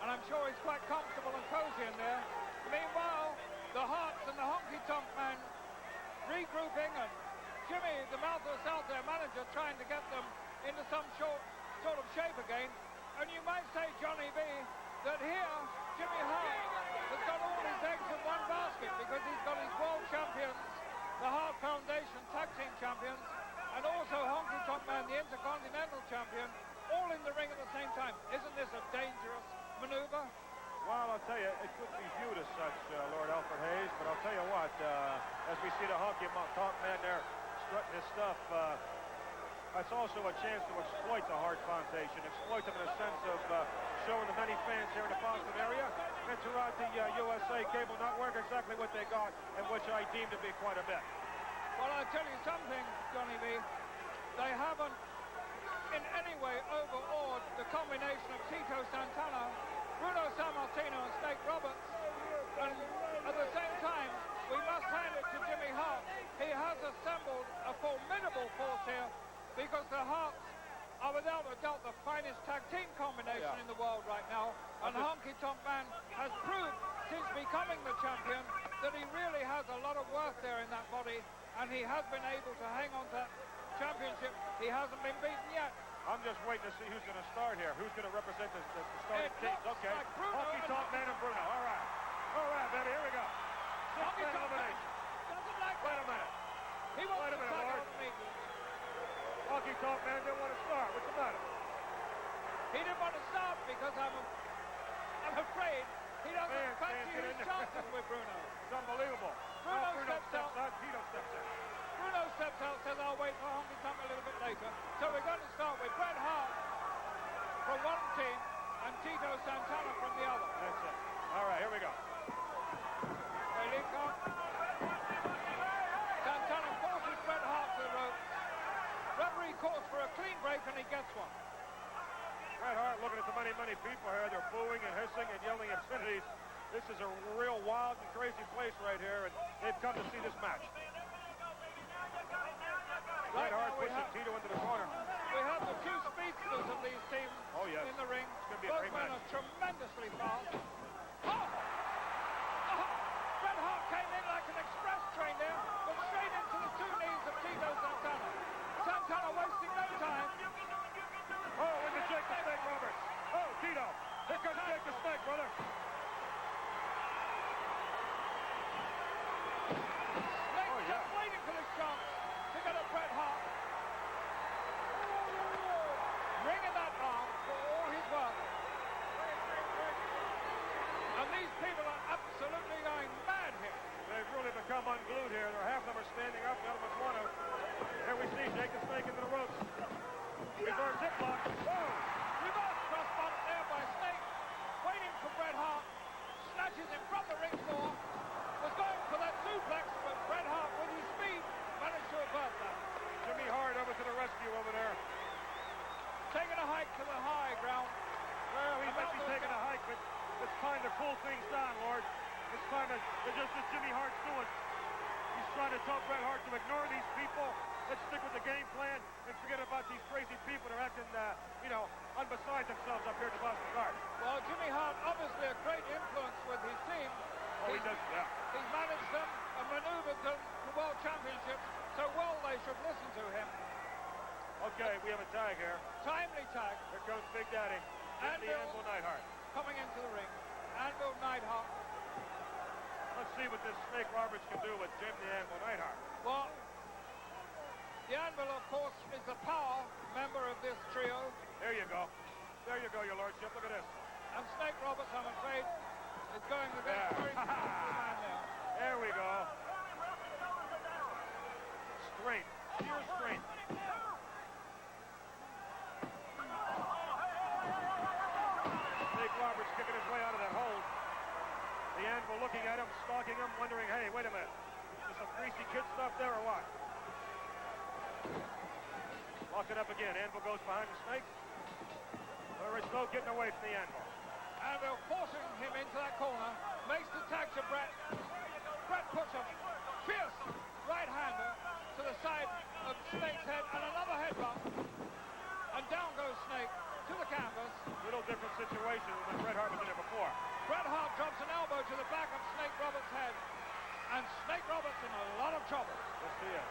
and I'm sure he's quite comfortable and cozy in there. Meanwhile, the Hearts and the Honky Tonk Man regrouping, and Jimmy, the Mouth of the South, their manager, trying to get them into some sort of shape again. And you might say, Johnny B, that here, Jimmy Hart has got all his eggs in one basket, because he's got his world champions, the Hart Foundation Tag Team Champions, and also Honky Tonk Man, the Intercontinental champion, all in the ring at the same time. Isn't this a dangerous maneuver? Well, I'll tell you, it could be viewed as such, Lord Alfred Hayes, but I'll tell you what, as we see the honky tonk man there strutting his stuff, that's also a chance to exploit the Hart Foundation, exploit them in a sense of showing the many fans here in the Boston area and throughout the USA cable network exactly what they got, and which I deem to be quite a bit. Well, I'll tell you something, Johnny B. They haven't in any way overawed the combination of Tito Santana, Bruno Sammartino and Snake Roberts. And at the same time, we must hand it to Jimmy Hart. He has assembled a formidable force here because the Harts are without a doubt the finest tag team combination in the world right now. And Honky Tonk Man has proved since becoming the champion that he really has a lot of worth there in that body. And he has been able to hang on to that championship. He hasn't been beaten yet. I'm just waiting to see who's going to start here. Who's going to represent the starting teams? Okay. Like Honky Tonk Man and Bruno. All right. All right, baby. Here we go. Honky Six-man Tonk Man elimination. doesn't like Wait that. a minute. He wants Wait a to minute, tag Lord. on me. Honky Tonk Man didn't want to start. What's the matter? He didn't want to start because I'm afraid he doesn't Man, fancy get in his there. chances with Bruno. It's unbelievable. Bruno Now Bruno steps steps out. out. Tito steps in. Bruno steps out, says I'll wait for Honky Tonk a little bit later. So we're going to start with Bret Hart from one team and Tito Santana from the other. That's it. All right, here we go. They link up. Santana forces Bret Hart to the rope. Referee calls for a clean break and he gets one. Bret Hart looking at the many, many people here. They're booing and hissing and yelling obscenities. This is a real wild and crazy place right here, and they've come to see this match. Bret Hart pushing Tito into the corner. We have the two speedsters of these teams in the ring. It's gonna be a Both great men match. are tremendously fast. Bret Hart came in like an express train there, but straight into the two knees of Tito Santana. Santana wasting no time. Oh, into Jake the Snake Roberts. Oh, Tito. Here comes Jake the Snake, brother. Snake just waiting for this chance to get at Bret Hart. Ringing that arm for all his work. And these people are absolutely going mad here. They've really become unglued here. Half of them are standing up, the other ones want to. Here we see Jake the Snake into the ropes. Reverse hip lock. Whoa! Reverse cross bump there by Snake. Waiting for Bret Hart. Snatches him from the ring floor. Was going for that suplex, but Bret Hart, with his speed, managed to avert that. Jimmy Hart over to the rescue over there. Taking a hike to the high ground. Well, he might be taking a hike, but it's time to cool things down, Lord. It's time to, just as Jimmy Hart's doing. He's trying to tell Bret Hart to ignore these people. Let's stick with the game plan and forget about these crazy people that are acting, unbeside themselves up here at the Boston Garden. Well, Jimmy Hart, obviously a great influence with his team. Oh, he does, yeah. He's managed them and maneuvered them to world championships so well they should listen to him. Okay, we have a tag here. Timely tag. Here comes Big Daddy. Jim the Anvil Neidhart. Coming into the ring. Anvil Neidhart. Let's see what this Snake Roberts can do with Jim the Anvil Neidhart. Well, the Anvil, of course, is the power member of this trio. There you go. There you go, your lordship. Look at this. And Snake Roberts, I'm afraid, is going against a very powerful man now. There we go. Strength. Pure strength. Snake Roberts kicking his way out of that hold. The Anvil looking at him, stalking him, wondering, hey, wait a minute. Is there some greasy kid stuff there or what? Locking up again. Anvil goes behind the Snake. There is no getting away from the Anvil. Anvil forcing him into that corner. Makes the tag to Bret. Bret puts a fierce right-hander to the side of Snake's head and another headbutt. And down goes Snake to the canvas. Little different situation than Bret Hart was in there before. Bret Hart drops an elbow to the back of Snake Roberts' head. And Snake Roberts in a lot of trouble. Yes, he is.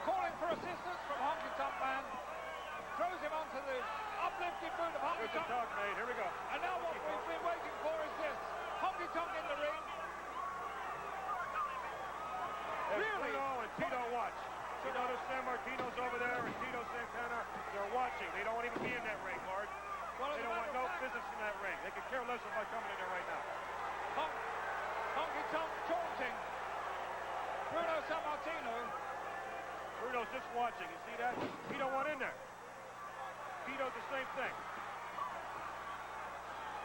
Calling for assistance from Honky Tonk Man. Throws him onto the uplifted boot of Honky Here's the Tonk. dog made. Here we go. And now what we've been waiting for is this. Honky Tonk in the ring. As Really? Bruno and Tito watch. He notice San Martino's over there and Tito Santana, they're watching. They don't want to even be in that ring, Lord. They don't want no business in that ring. They could care less about coming in there right now. Honky Tonk taunting Bruno Sammartino. Bruno's just watching. You see that? He don't want in there. Tito's the same thing.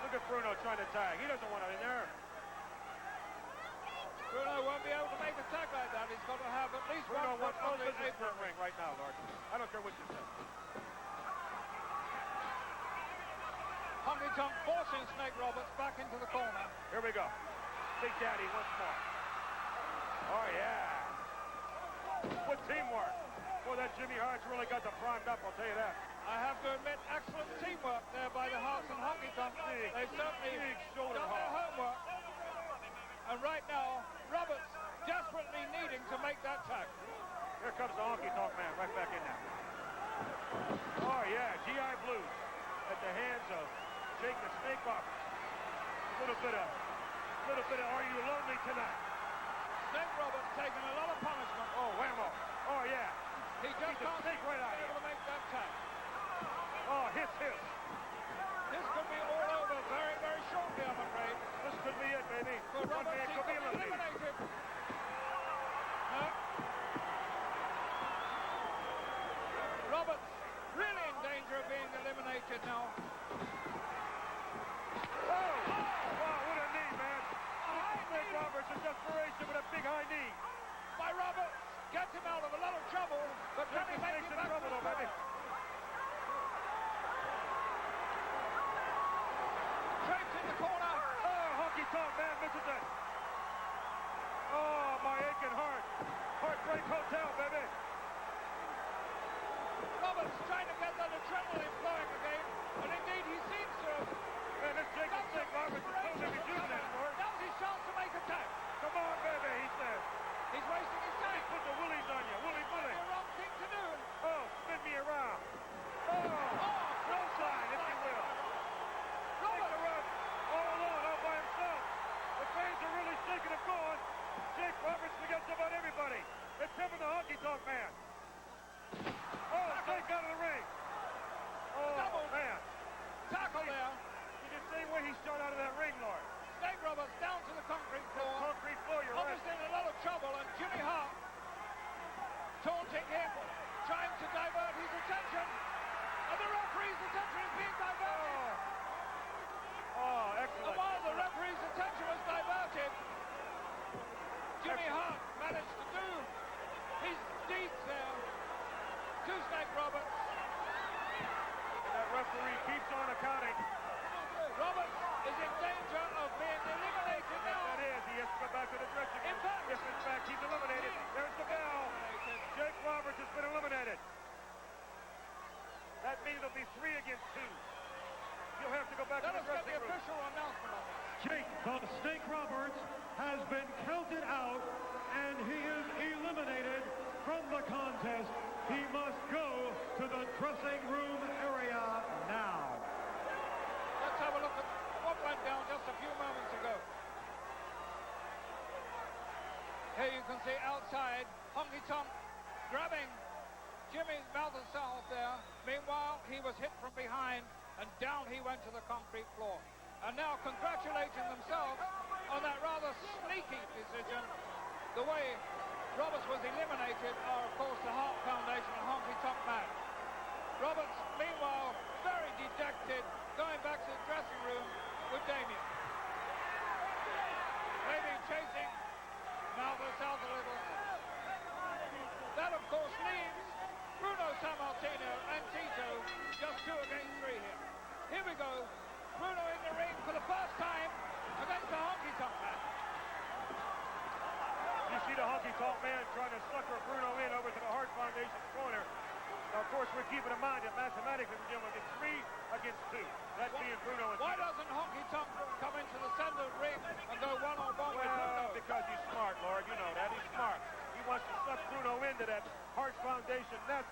Look at Bruno trying to tag. He doesn't want it in there. Bruno won't be able to make a tag like that. He's got to have at least Bruno one wants foot no on the business in apron. that ring right now, Lord. I don't care what you say. Honky Tonk forcing Snake Roberts back into the corner. Here we go. Big Daddy once more. Oh, yeah. What teamwork. Boy, that Jimmy Hart's really got them primed up, I'll tell you that. I have to admit, excellent teamwork there by the Hearts and Honky Tonk. They certainly done their homework. And right now, Roberts desperately needing to make that tag. Here comes the Honky Tonk Man right back in there. Oh, yeah, GI Blues at the hands of Jake the Snake Roberts. A little bit of, are you lonely tonight? Snake Roberts taking a lot of punishment. Oh, whammo. Oh, yeah. He just can't take right out be able to make that tag. Oh, hiss. This could be all over very, very shortly, I'm afraid. This could be it, baby. For One Roberts, man he could be could be eliminated. No. Roberts really in danger of being eliminated now. Oh! Wow, what a knee, man. Snake Roberts in desperation with a big high knee. By Roberts, gets him out of a lot of trouble, but can he make him back to the baby? Traits in the corner. Oh, Honky Tonk Man misses it. Oh, my aching heart. Heartbreak Hotel, baby. Roberts trying to get that adrenaline flowing again, and indeed he seems to have. Man, this Jacob Snake Roberts is totally rejuvenated, Lord. Now's his chance to make a tag. Come on, baby, he says. He's wasting his time. Put the willies on you. Willy. The wrong thing to do. Oh, spin me around. Oh, clothesline, if you will. Take the run all alone, all by himself. The fans are really shaking him going. Jake Roberts forgets about everybody. It's him and the Honky Tonk Man. Oh, Jake out of the ring. Oh, Double man. tackle there. He's the same way he shot out of that ring, Lord. Snake Roberts down to the concrete floor. Concrete floor, you're right. Obviously in a lot of trouble, and Jimmy Hart taunting him, trying to divert his attention. And the referee's attention is being diverted. Oh, And excellent. while the referee's attention was diverted, Jimmy Hart managed to do his deeds there to Snake Roberts. And that referee keeps on accounting. Roberts is in danger of being eliminated now. That is, he has to go back to the dressing room. In fact, if in fact he's eliminated, there's the bell. Jake Roberts has been eliminated. That means it'll be 3 against 2. He'll have to go back Let to us the get the dressing room. official announcement of it. Jake the Snake Roberts has been counted out, and he is eliminated from the contest. He must go to the dressing room area now. Let's have a look at what went down just a few moments ago. Here you can see outside, Honky Tonk grabbing Jimmy's mouth and south there. Meanwhile, he was hit from behind, and down he went to the concrete floor. And now congratulating themselves on that rather sneaky decision. The way Roberts was eliminated are, of course, the Hart Foundation and Honky Tonk Man. Roberts, meanwhile, very dejected, going back to the dressing room with Damien. Maybe chasing Malthus out a little. That, of course, leaves Bruno Sammartino and Tito just 2 against 3 here. Here we go. Bruno in the ring for the first time against the Honky Tonk Man. You see the Honky Tonk Man trying to sucker Bruno in over to the Hart Foundation's corner. Now, of course, we're keeping in mind that mathematically we're dealing with 3 against 2. That being Bruno and Why Tito. doesn't Honky Tonk come into the center of the ring and go one-on-one with Well, Bruno? because he's smart, Lord. You know that. He's smart. He wants to suck Bruno into that Hart Foundation nest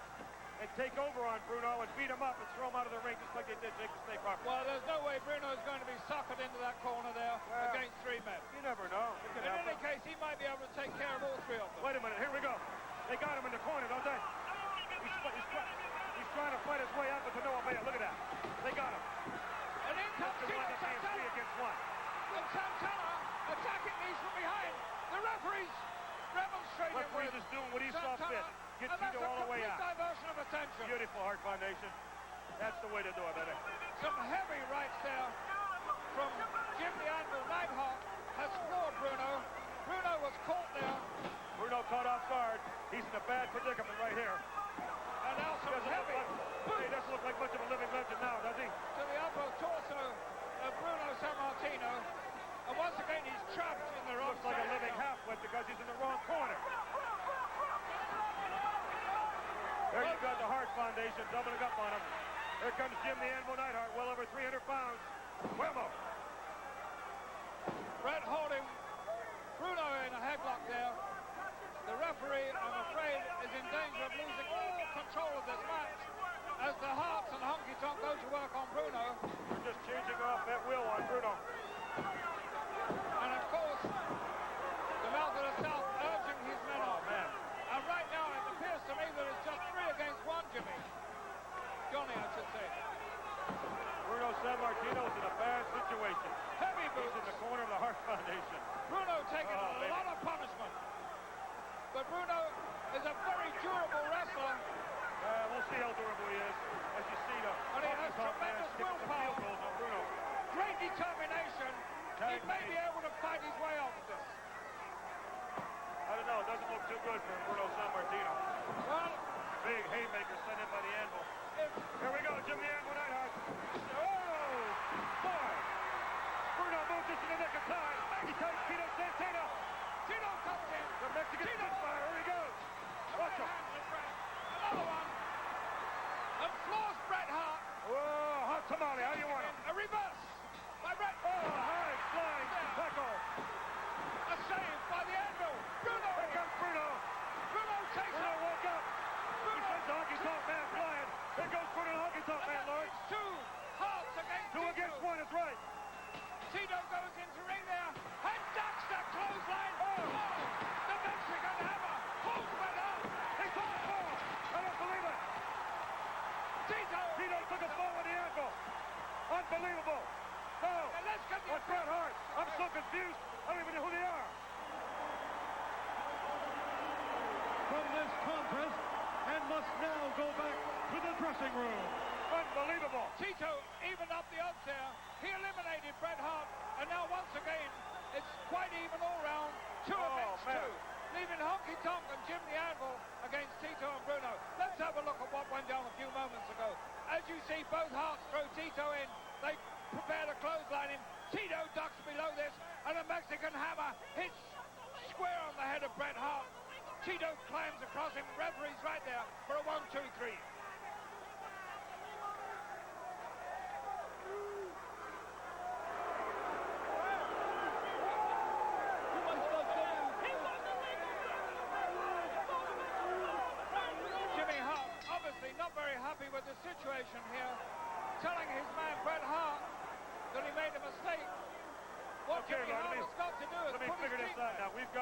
and take over on Bruno and beat him up and throw him out of the ring just like they did Jake the Snake Roberts. Well, there's no way Bruno is going to be suckered into that corner there against 3 men. You never know. It could In happen. any case, he might be able to take care of all 3 of them. Wait a minute. Here we go. They got him in the corner, don't they? man. Look at that. They got him. And in comes Mr. Tito One up being 3 Santana. against 1. And Santana attacking these from behind. The referee's remonstrating Referee's with just doing what he saw Santana. fit. Get And that's Tito a all the way complete out. diversion of attention. Beautiful Heart Foundation. That's the way to do it, baby. Some heavy rights there from Jim the Anvil Neidhart has floored Bruno. Bruno was caught there. Bruno caught off guard. He's in a bad predicament right here. And now some Doesn't heavy he doesn't look like much of a living legend now, does he? to the upper torso of Bruno Sammartino. And once again, he's trapped in the wrong Looks like a side. living half-wit because he's in the wrong corner. There you got the Heart Foundation doubling up on him. Here comes Jim the Anvil Neidhart, well over 300 pounds. Whammo! Brett holding Bruno in a headlock there. The referee, I'm afraid, is in danger of losing all control of this match as the Hearts and Honky Tonk go to work on Bruno. We're just changing off that wheel on Bruno. And of course, the Mouth of the South urging his men on. Man. And right now, it appears to me that it's just 3 against 1, Jimmy. Johnny, I should say. Bruno Sammartino's in a bad situation. Heavy He's boots. in the corner of the Heart Foundation. Bruno taking Oh, a baby. lot of punishment. But Bruno is a very durable wrestler. We'll see how durable he is. As you see, the And he has Honky Tonk man tremendous skipping the willpower. field goals on Bruno. Great determination. He may be able to fight his way out of this. I don't know. It doesn't look too good for Bruno Sammartino. Well, Big haymaker sent in by the Anvil. if... Here we go, Jim the Anvil Neidhart. Oh, boy. Bruno moved just in the nick of time. He takes Tito Santana. Tito comes in. The Mexican Spitfire. Here he goes. Watch him. Another one. And floors Bret Hart. Whoa, hot tamale. How do you want him? A reverse by Bret. Oh, high flying tackle. A save by the Anvil. Bruno. Here comes Bruno. Bruno takes Bruno it. woke up. He sends the Honky Tonk Man flying. There goes Bruno the Honky Tonk Man, Lord. It's 2 Hearts against 2 Tito. against 1 is right. Tito goes into ring there. And ducks that clothesline. Oh. The Mexican hammer. Pulls Bret Hart. He took a fall. I don't believe it. Tito. Tito took a fall with the ankle. Unbelievable. No. And let's get the... That's Bret Hart. I'm so confused. I don't even know who they are. From this contest, and must now go back to the dressing room. Unbelievable. Tito evened up the odds there. He eliminated Bret Hart. And now once again, it's quite even all round. 2 against 2. man. Leaving Honky Tonk and Jim the Anvil against Tito and Bruno. Let's have a look at what went down a few moments ago. As you see, both Hearts throw Tito in. They prepare to clothesline him. Tito ducks below this, and a Mexican hammer hits square on the head of Bret Hart. Tito climbs across him. Referee's right there for a 1, 2, 3. Jimmy Hart obviously not very happy with the situation here, telling his man Bret Hart that he made a mistake. What Okay, Jimmy now, Hart has got to do is let me put his figure this team out now. We've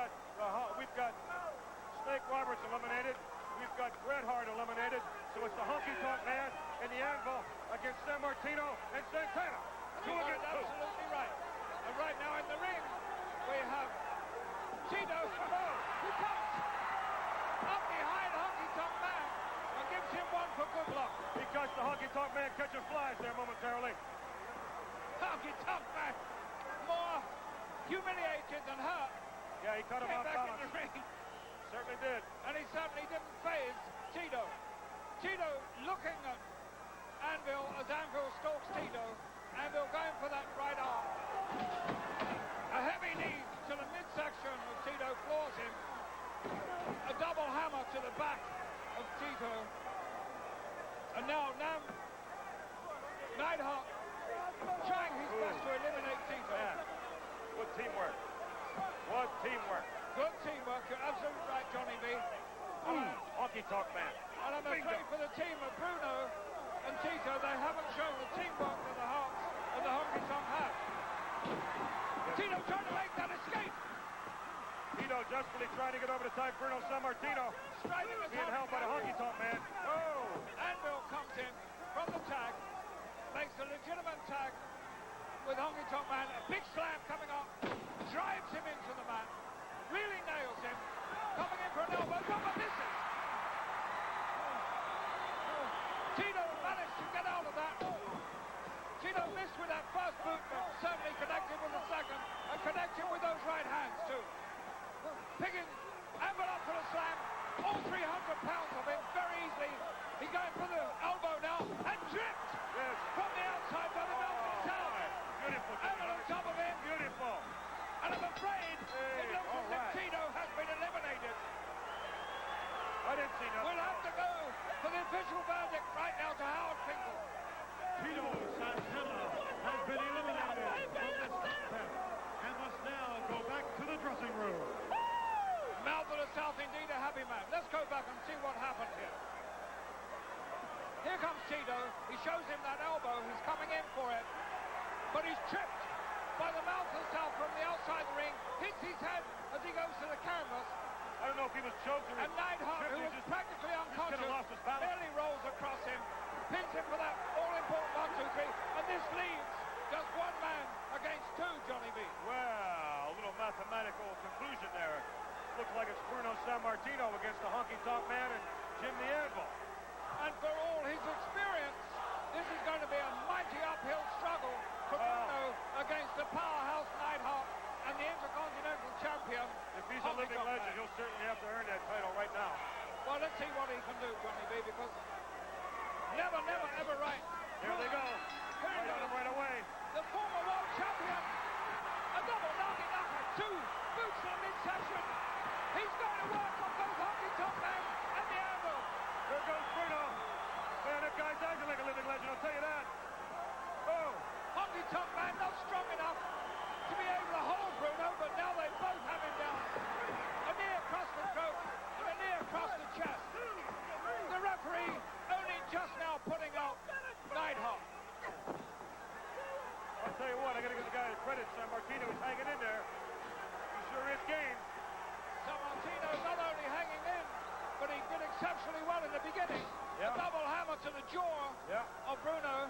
got Snake Roberts eliminated. We've got Bret Hart eliminated. So it's the Honky Tonk Man and the Anvil against Sammartino and Santana. 2 against 2. Absolutely right. And right now in the ring, we have Tito. Oh, he comes up behind Honky Tonk Man and gives him 1 for good luck. He catches the Honky Tonk Man catching flies there momentarily. Honky Tonk Man, more humiliated than hurt. Yeah, he cut him Came off back in balance. the ring. Certainly did. And he certainly didn't faze Tito. Tito looking at Anvil as Anvil stalks Tito. Anvil going for that right arm. A heavy knee to the midsection of Tito floors him. A double hammer to the back of Tito. And now Neidhart trying his best to eliminate Tito. Man, good teamwork. What teamwork. Good teamwork. You're absolutely right, Johnny B. Honky Tonk Man. And I'm afraid for the team of Bruno and Tito, they haven't shown the teamwork that the Hearts and the Honky Tonk have. Tito trying to make that escape. Tito desperately trying to get over the top Bruno Sammartino. Straight in the Being held by the Honky Tonk Man. Oh! Anvil comes in from the tag, makes a legitimate tag with Honky Tonk Man. A big slam coming up, drives him into the mat, really nails him, coming in for an elbow drop and misses. Tito managed to get out of that. Tito missed with that first boot, but certainly connected with the second, and connected with those right hands too. Picking Amble up for the slam, all 300 pounds of him very easily. He's going for the elbow now, and tripped from the outside by the mouth himself. Beautiful. Amble on top of him, Beautiful. and I'm afraid it looks as if Tito has been eliminated. I didn't see nothing. We'll have to go for the official verdict right now to Howard Finkel. Tito Santana has been eliminated from this contest and must now go back to the dressing room. Mouth of the South, indeed a happy man. Let's go back and see what happened here. Here comes Tito. He shows him that elbow. He's coming in for it. But he's tripped by the Mouth of the South from the outside the ring. Hits his head as he goes to the canvas. I don't know if he was choked or And Neidhart, who was practically unconscious, kinda lost his balance. barely rolls across him. Pins him for that all-important 1, 2, 3. And this leaves just one man against two, Johnny B. Well, a little mathematical conclusion there. Looks like it's Bruno Sammartino against the Honky Tonk Man and Jim the Anvil. And for all his experience, this is going to be a mighty uphill struggle for Bruno against the powerhouse Neidhart and the Intercontinental Champion. If he's a Honky living Tonk legend, Man. he'll certainly have to earn that title right now. Well, let's see what he can do, Johnny B, because never, ever right. Here they go. Here he Right on him goes. right away. The former world champion. A double knocking knocker. Two boots in the midsection. He's going to work on both Honky Tonk Man and the Anvil. Here goes Bruno. Man, that guy's acting like a living legend, I'll tell you that. Oh, Honky Tonk Man not strong enough to be able to hold Bruno, but now they both have him down. A knee across the throat and a knee across the chest. The referee only just now putting out Neidhart. I'll tell you what, I got to give the guy credit. Sammartino is hanging in there. He sure is game. Sammartino not only hanging in, but he did exceptionally well in the beginning. Yeah. A double hammer to the jaw of Bruno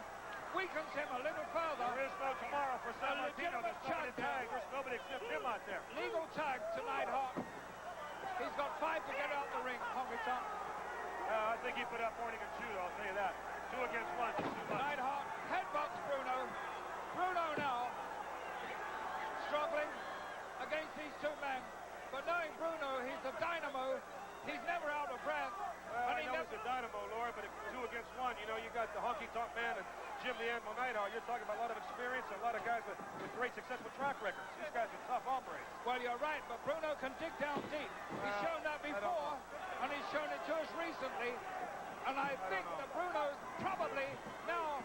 weakens him a little further. There is no tomorrow for Sammartino. There's nobody to tag. There's nobody except him out there. Legal tag to Neidhart. He's got 5 to get out the ring, Honky Tonk. I think he put up more than he can shoot, I'll tell you that. 2 against 1, just too much. Neidhart headbutts Bruno. Bruno now struggling against these two men. But knowing Bruno, he's a dynamo. He's never out of breath. Well, and I know it's a dynamo, Lord, but if 2 against 1, you know, you got the Honky Tonk Man and Jim the Anvil Neidhart. You're talking about a lot of experience and a lot of guys with great successful track records. These guys are tough hombres. Well, you're right, but Bruno can dig down deep. He's shown that before, and he's shown it to us recently. And I think that Bruno's probably now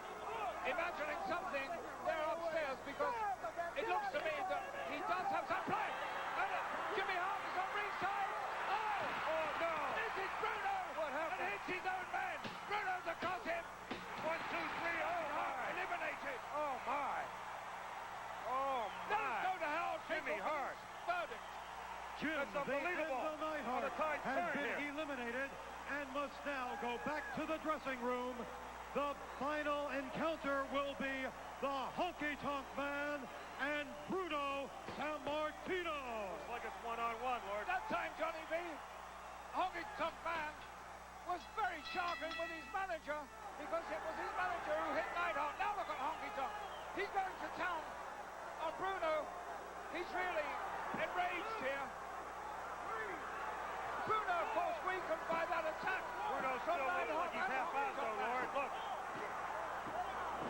imagining something there upstairs, because it looks to me that he does have some play. And Jimmy Hart is on ringside. Oh, no. This is Bruno. What happened? And hits his own man. Bruno's across him. 1, 2, 3, oh my. Eliminated. Oh my. Oh Let's my. go to Howard Jimmy Finkel. Hart. Verdict. Jim That's the unbelievable. Anvil Neidhart On a tied has turn been here. eliminated and must now go back to the dressing room. The final encounter will be the Honky Tonk Man and Bruno Sammartino. Looks like it's 1-on-1, Lord. That time, Johnny B, Honky Tonk Man was very sharping with his manager, because it was his manager who hit Neidhart. Now look at Honky Tonk. He's going to town on Bruno. He's really enraged here. Bruno, of course, weakened by that attack. Bruno from still looks Neidhart like he's and half Honky out, Tonk though, Man. Lord. Look.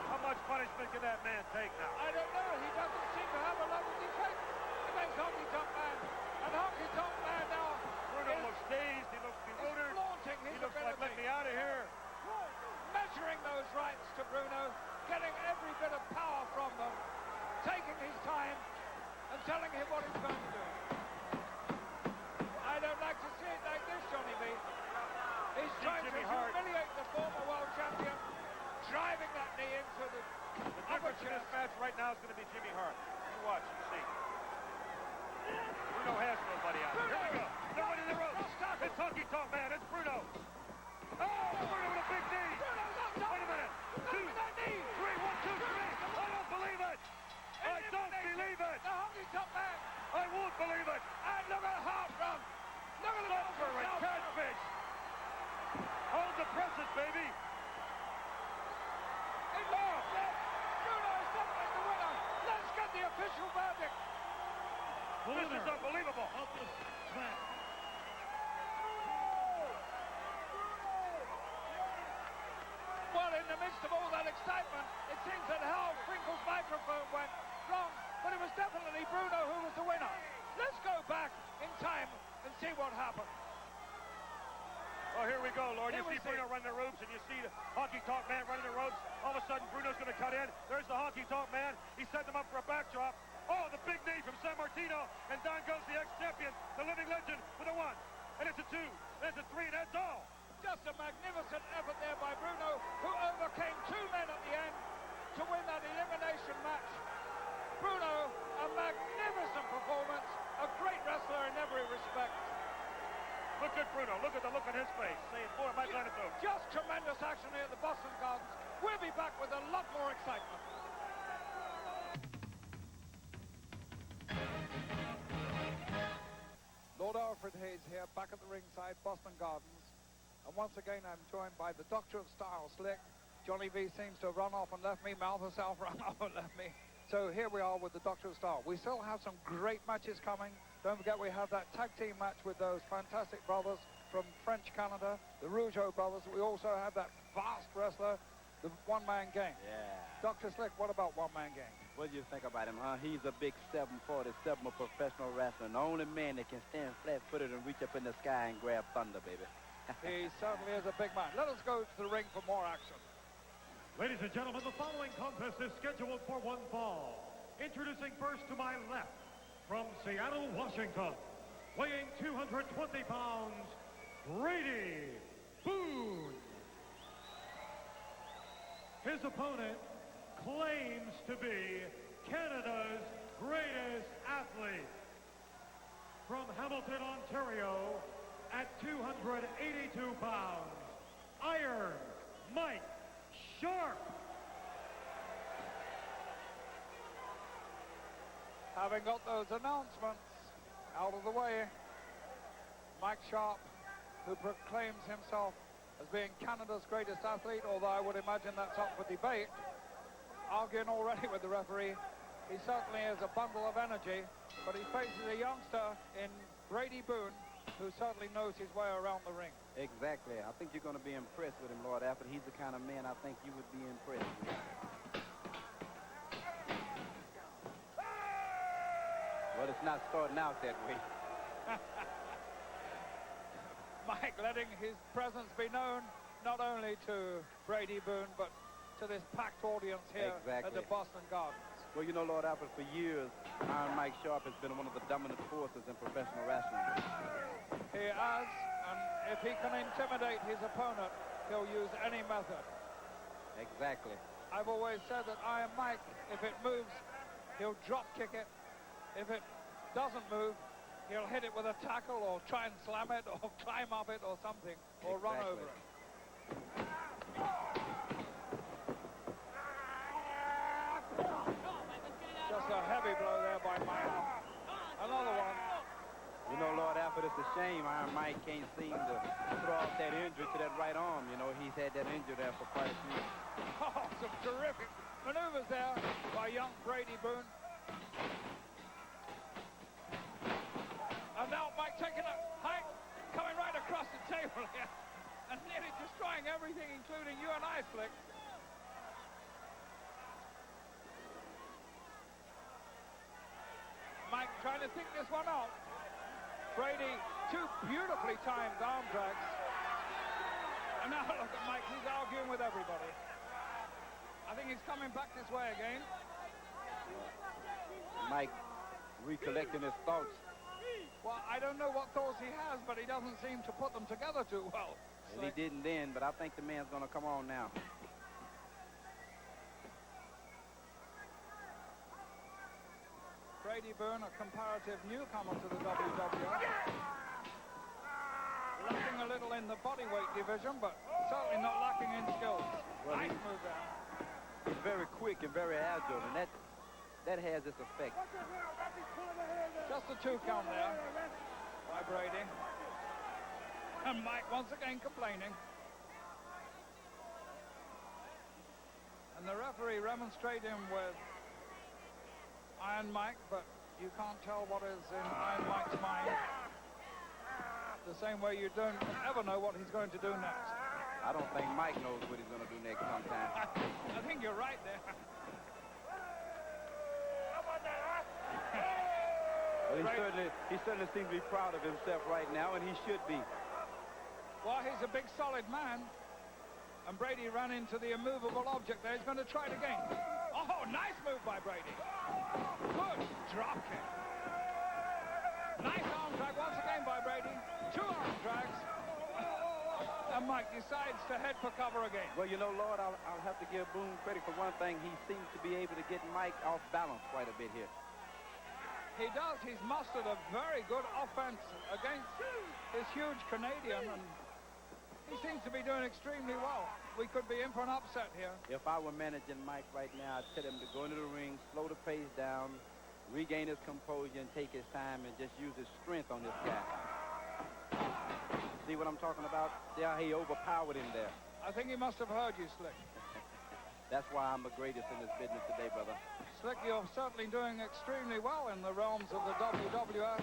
How much punishment can that man take now? I don't know. He doesn't seem to have a lot of defense against Honky Tonk Man. And Honky Tonk Man now Bruno is looks dazed. He looks bewildered. flaunting his He looks like, let ability. me out of here. Measuring those rights to Bruno, getting every bit of power from them, taking his time and telling him what he's going to do. I don't like to see it like this, Johnny B. He's trying to Jimmy Hart. humiliate the former world champion, driving that knee into the The upper difference in this chest. match right now is going to be Jimmy Hart. You watch and see. Bruno has nobody out. Here we go. Nobody in the ropes. It's Honky Tonk Man. It's Bruno. Oh, Bruno with a big knee. Bruno's on top. Wait a minute. official verdict. The This winner is unbelievable. of this match. Well, in the midst of all that excitement, it seems that Hal Finkel's microphone went wrong, but it was definitely Bruno who was the winner. Let's go back in time and see what happened. Oh, here we go, Lord. Here You we see see Bruno running the ropes, and you see the Honky Tonk Man running the ropes. All of a sudden, Bruno's going to cut in. There's the Honky Tonk Man. He set them up for a backdrop. Oh, the big knee from San Martino. And down goes the ex-champion, the living legend, with a 1. And it's a 2. And it's a 3, and that's all. Just a magnificent effort there by Bruno, who overcame 2 men at the end to win that elimination match. Bruno, a magnificent performance, a great wrestler in every respect. Look at Bruno. Look at the look on his face. Saying, boy, am I glad it's over. Just tremendous action here at the Boston Gardens. We'll be back with a lot more excitement. Lord Alfred Hayes here, back at the ringside, Boston Gardens. And once again, I'm joined by the Doctor of Style, Slick. Johnny V seems to have run off and left me. Mal herself run off and left me. So here we are with the Doctor of Style. We still have some great matches coming. Don't forget we have that tag team match with those fantastic brothers from French Canada, the Rougeau brothers. We also have that fast wrestler, the one-man gang. Yeah. Dr. Slick, what about one-man gang? What do you think about him, huh? He's a big 747 of professional wrestling. The only man that can stand flat-footed and reach up in the sky and grab thunder, baby. He certainly is a big man. Let us go to the ring for more action. Ladies and gentlemen, the following contest is scheduled for 1 fall. Introducing first to my left, from Seattle, Washington, weighing 220 pounds, Brady Boone. His opponent claims to be Canada's greatest athlete. From Hamilton, Ontario, at 282 pounds, Iron Mike Sharp. Having got those announcements out of the way, Mike Sharp, who proclaims himself as being Canada's greatest athlete, although I would imagine that's up for debate, arguing already with the referee. He certainly is a bundle of energy, but he faces a youngster in Brady Boone, who certainly knows his way around the ring. Exactly. I think you're going to be impressed with him, Lord Alfred. He's the kind of man I think you would be impressed with. Well, it's not starting out that way. Mike letting his presence be known not only to Brady Boone, but to this packed audience here at the Boston Gardens. Well, you know, Lord Alfred, for years, Iron Mike Sharp has been one of the dominant forces in professional wrestling. He has, and if he can intimidate his opponent, he'll use any method. Exactly. I've always said that Iron Mike, if it moves, he'll drop kick it. If it doesn't move, he'll hit it with a tackle or try and slam it or climb up it or something or run over it. Just a heavy blow there by Mike. Another one. You know, Lord Alfred, it's a shame Iron Mike can't seem to throw off that injury to that right arm. You know, he's had that injury there for quite a few years. Oh, some terrific maneuvers there by young Brady Boone. And now Mike taking a hike, coming right across the table here, and nearly destroying everything, including you and I, Slick. Mike trying to think this one out. Brady, 2 beautifully timed arm drags. And now look at Mike, he's arguing with everybody. I think he's coming back this way again. Mike recollecting his thoughts. Well, I don't know what thoughts he has, but he doesn't seem to put them together too well. And he didn't then, but I think the man's going to come on now. Brady Boone, a comparative newcomer to the WWF. Lacking a little in the bodyweight division, but certainly not lacking in skills. Well, nice move there. He's very quick and very agile, and that has its effect. Just a 2 count there by Brady. And Mike once again complaining. And the referee remonstrating with Iron Mike, but you can't tell what is in Iron Mike's mind. The same way you don't ever know what he's going to do next. I don't think Mike knows what he's going to do next sometime. I think you're right there. Well, he certainly seems to be proud of himself right now, and he should be. Well, he's a big, solid man. And Brady ran into the immovable object there. He's going to try it again. Oh, nice move by Brady. Good drop kick. Nice arm drag once again by Brady. 2 arm drags. And Mike decides to head for cover again. Well, you know, Lord, I'll have to give Boone credit for one thing. He seems to be able to get Mike off balance quite a bit here. He does. He's mustered a very good offense against this huge Canadian, and he seems to be doing extremely well. We could be in for an upset here. If I were managing Mike right now, I'd tell him to go into the ring, slow the pace down, regain his composure, and take his time and just use his strength on this guy. See what I'm talking about? See how he overpowered him there. I think he must have heard you, Slick. That's why I'm the greatest in this business today, brother. Slick, you're certainly doing extremely well in the realms of the WWF.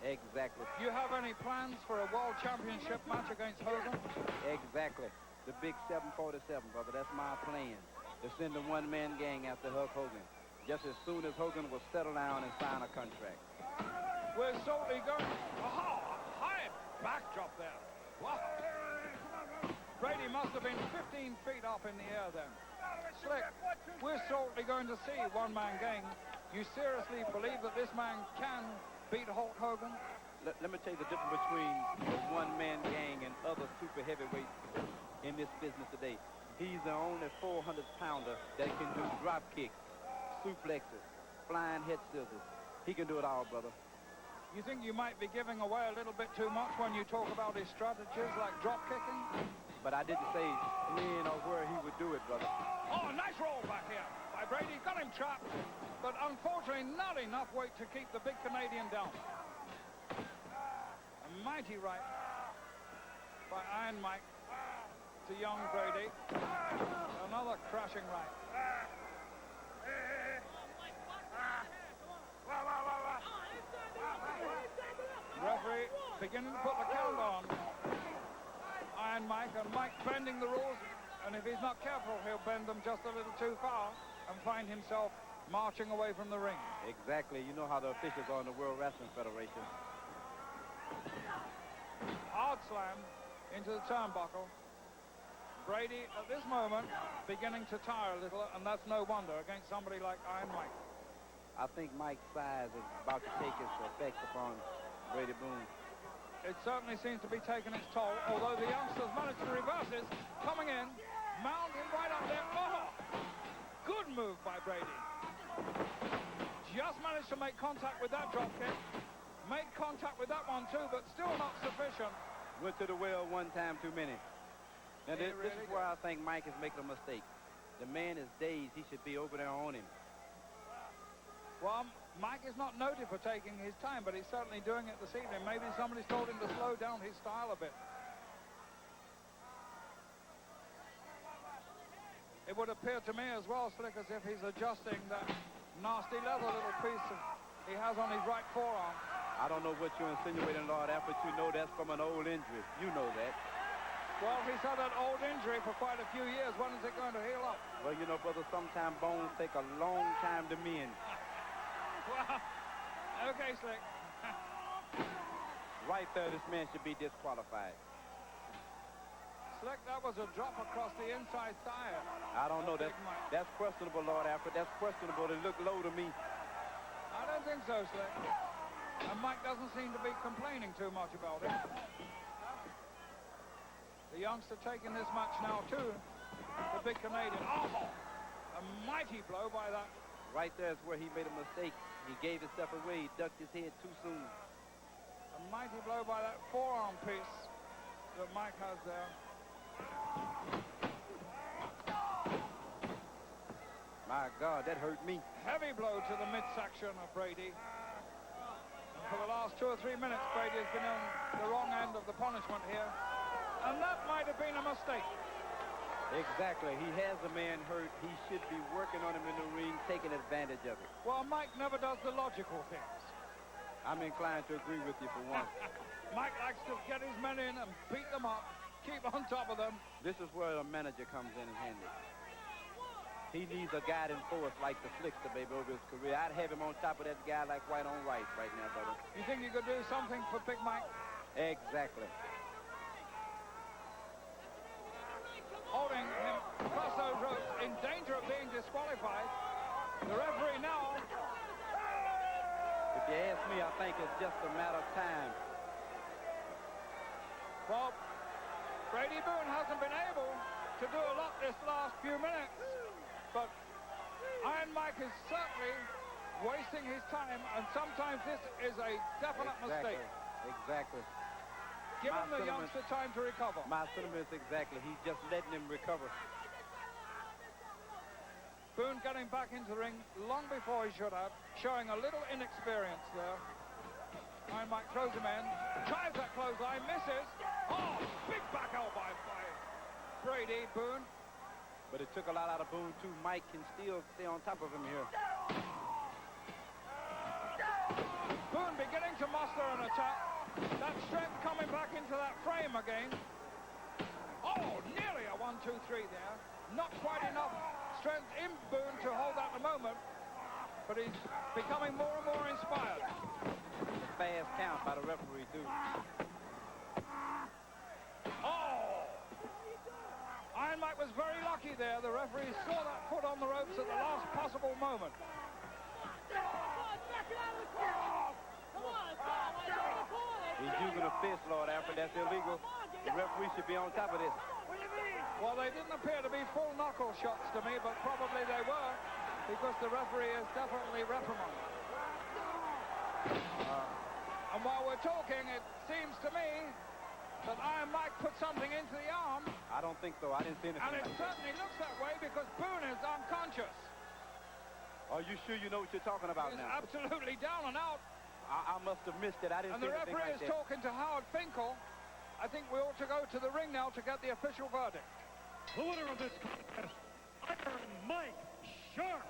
Exactly. Do you have any plans for a world championship match against Hogan? Exactly. The big 747, brother. That's my plan. To send a one-man gang after Hulk Hogan. Just as soon as Hogan will settle down and sign a contract. We're solely going... Oh, a high backdrop there. Wow. Brady must have been 15 feet up in the air then. Slick, we're certainly going to see one-man gang. You seriously believe that this man can beat Hulk Hogan? Let me tell you the difference between the one-man gang and other super heavyweights in this business today. He's the only 400-pounder that can do drop kicks, suplexes, flying head scissors. He can do it all, brother. You think you might be giving away a little bit too much when you talk about his strategies like drop kicking? But I didn't say when or where he would do it, brother. Oh, nice roll back here by Brady. Got him trapped, but unfortunately not enough weight to keep the big Canadian down. A mighty right by Iron Mike to young Brady. Another crashing right. Referee beginning to put the count on Iron Mike, and Mike bending the rules, and if he's not careful, he'll bend them just a little too far and find himself marching away from the ring. Exactly. You know how the officials are in the World Wrestling Federation. Hard slam into the turnbuckle. Brady, at this moment, beginning to tire a little, and that's no wonder against somebody like Iron Mike. I think Mike's size is about to take its effect upon Brady Boone. It certainly seems to be taking its toll, although the youngsters managed to reverse it. Coming in, mounting right up there. Oh! Good move by Brady. Just managed to make contact with that drop kick. Made contact with that one too, but still not sufficient. Went to the well one time too many. Now this is where I think Mike is making a mistake. The man is dazed. He should be over there on him. Well, Mike is not noted for taking his time, but he's certainly doing it this evening. Maybe somebody's told him to slow down his style a bit. It would appear to me as well, Slick, as if he's adjusting that nasty leather little piece he has on his right forearm. I don't know what you're insinuating, Lord App, but you know that's from an old injury. You know that. Well, he's had an old injury for quite a few years. When is it going to heal up? Well, you know, brother, sometimes bones take a long time to mend. Well, okay, Slick. Right there, this man should be disqualified. Slick, that was a drop across the inside thigh. I don't know. That's questionable, Lord Alfred. That's questionable. It looked low to me. I don't think so, Slick. And Mike doesn't seem to be complaining too much about it. The youngster taking this match now, too. The big Canadian. Oh! A mighty blow by that. Right there is where he made a mistake. He gave himself away. He ducked his head too soon. A mighty blow by that forearm piece that Mike has there. My God, that hurt me. Heavy blow to the midsection of Brady. And for the last 2 or 3 minutes, Brady has been on the wrong end of the punishment here. And that might have been a mistake. Exactly. He has a man hurt. He should be working on him in the ring, taking advantage of it. Well, Mike never does the logical things. I'm inclined to agree with you for once. Mike likes to get his men in and beat them up, keep on top of them. This is where a manager comes in handy. He needs a guiding force like the Slickster, baby, over his career. I'd have him on top of that guy like white on rice right now, brother. You think you could do something for Big Mike? Exactly. Holding him across those ropes, in danger of being disqualified. The referee now. If you ask me, I think it's just a matter of time. Well, Brady Boone hasn't been able to do a lot this last few minutes, but Iron Mike is certainly wasting his time, and sometimes this is a definite mistake. Exactly. Give him the youngster time to recover. My sentiment is exactly. He's just letting him recover. Boone getting back into the ring long before he should have, showing a little inexperience there. Iron Mike throws him in, tries that clothesline, misses. Oh, big back elbow by Brady Boone. But it took a lot out of Boone, too. Mike can still stay on top of him here. Boone beginning to muster an attack. That strength coming back into that frame again. Oh, nearly a 1-2-3 there. Not quite enough strength in Boone to hold at the moment, but he's becoming more and more inspired. A fast count by the referee, too. Oh! Iron Mike was very lucky there. The referee saw that foot on the ropes at the last possible moment. He's using a fist, Lord Alfred. That's illegal. The referee should be on top of this. Well, they didn't appear to be full knuckle shots to me, but probably they were, because the referee is definitely reprimanded. And while we're talking, it seems to me that Iron Mike put something into the arm. I don't think so. I didn't see anything. And it certainly looks that way because Boone is unconscious. Are you sure you know what you're talking about He's now? absolutely down and out. I must have missed it. I didn't And see the anything referee like is that. talking to Howard Finkel. I think we ought to go to the ring now to get the official verdict. The winner of this contest, Iron Mike Sharp.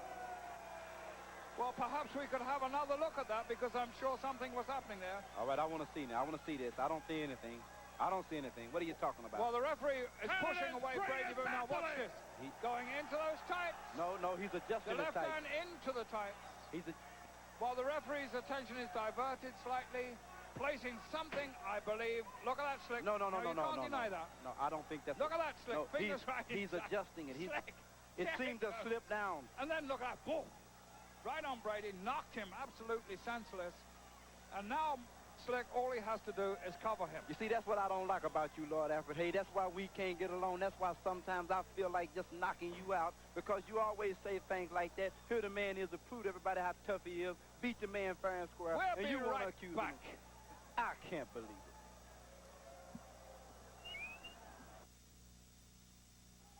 Well, perhaps we could have another look at that because I'm sure something was happening there. All right, I want to see now. I want to see this. I don't see anything. I don't see anything. What are you talking about? Well, the referee is pushing away Brady Boone. Now, watch this. He's going into those tights. No, he's adjusting The his left tights. hand into the tights. He's While the referee's attention is diverted slightly, placing something, I believe. Look at that, Slick. No. You can't deny that. No, I don't think that's... Look at that, Slick. No, Fingers right he's inside. adjusting it. Slick. It seemed to slip down. And then look at that. Boom. Right on Brady. Knocked him absolutely senseless. And now, Slick, all he has to do is cover him. You see, that's what I don't like about you, Lord Alfred. Hey, that's why we can't get along. That's why sometimes I feel like just knocking you out, because you always say things like that. Here the man is to prove to everybody how tough he is. Beat the man fair and square. We'll and be you want right to accuse back. him. I can't believe it.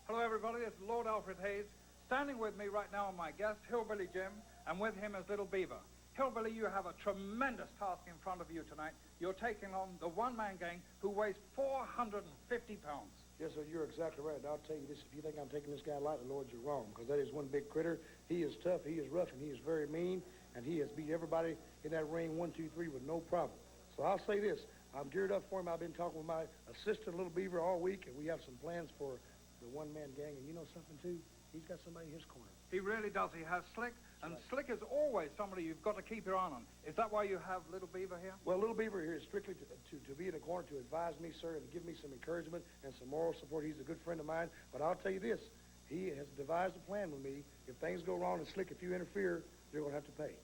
Hello, everybody. It's Lord Alfred Hayes. Standing with me right now are my guest, Hillbilly Jim, and with him is Little Beaver. Hillbilly, you have a tremendous task in front of you tonight. You're taking on the one-man gang who weighs 450 pounds. Yes, sir, you're exactly right. And I'll tell you this, if you think I'm taking this guy lightly, Lord, you're wrong, because that is one big critter. He is tough, he is rough, and he is very mean, and he has beat everybody in that ring 1, 2, 3 with no problem. So I'll say this, I'm geared up for him. I've been talking with my assistant, Little Beaver, all week, and we have some plans for the one-man gang. And you know something, too? He's got somebody in his corner. He really does. He has Slick, and Slick is always somebody you've got to keep your eye on. Is that why you have Little Beaver here? Well, Little Beaver here is strictly to be in the corner, to advise me, sir, and to give me some encouragement and some moral support. He's a good friend of mine. But I'll tell you this, he has devised a plan with me. If things go wrong and Slick, if you interfere, you're going to have to pay.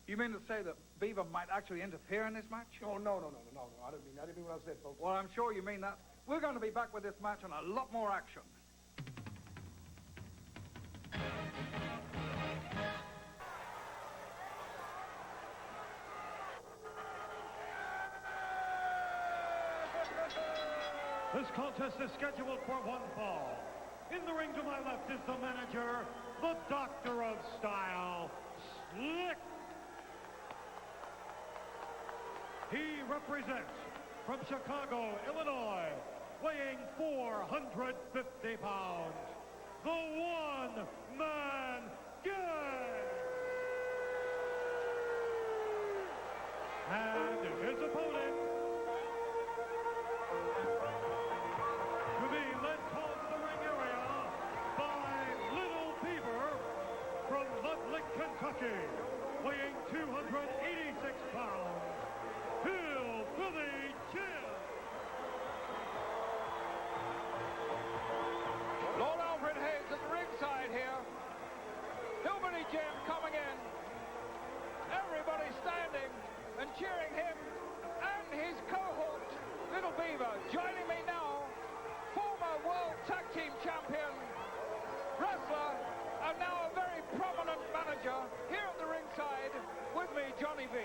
You mean to say that Beaver might actually interfere in this match? Oh, no. I didn't mean what I said, folks. Well, I'm sure you mean that. We're going to be back with this match and a lot more action. This contest is scheduled for one fall. In the ring to my left is the manager, the Doctor of Style, Slick. He represents from Chicago, Illinois, weighing 450 pounds, the one-man gang. And his opponent, to be led towards the ring area by Little Beaver from Ludwig, Kentucky, weighing 286 pounds, Hillbilly Jim. Lord Alfred Hayes at the ringside here. Hillbilly Jim coming in. Everybody standing and cheering him and his cohort, Little Beaver. Joining me now, former World Tag Team Champion, wrestler, and now a very prominent manager here at the ringside with me, Johnny V.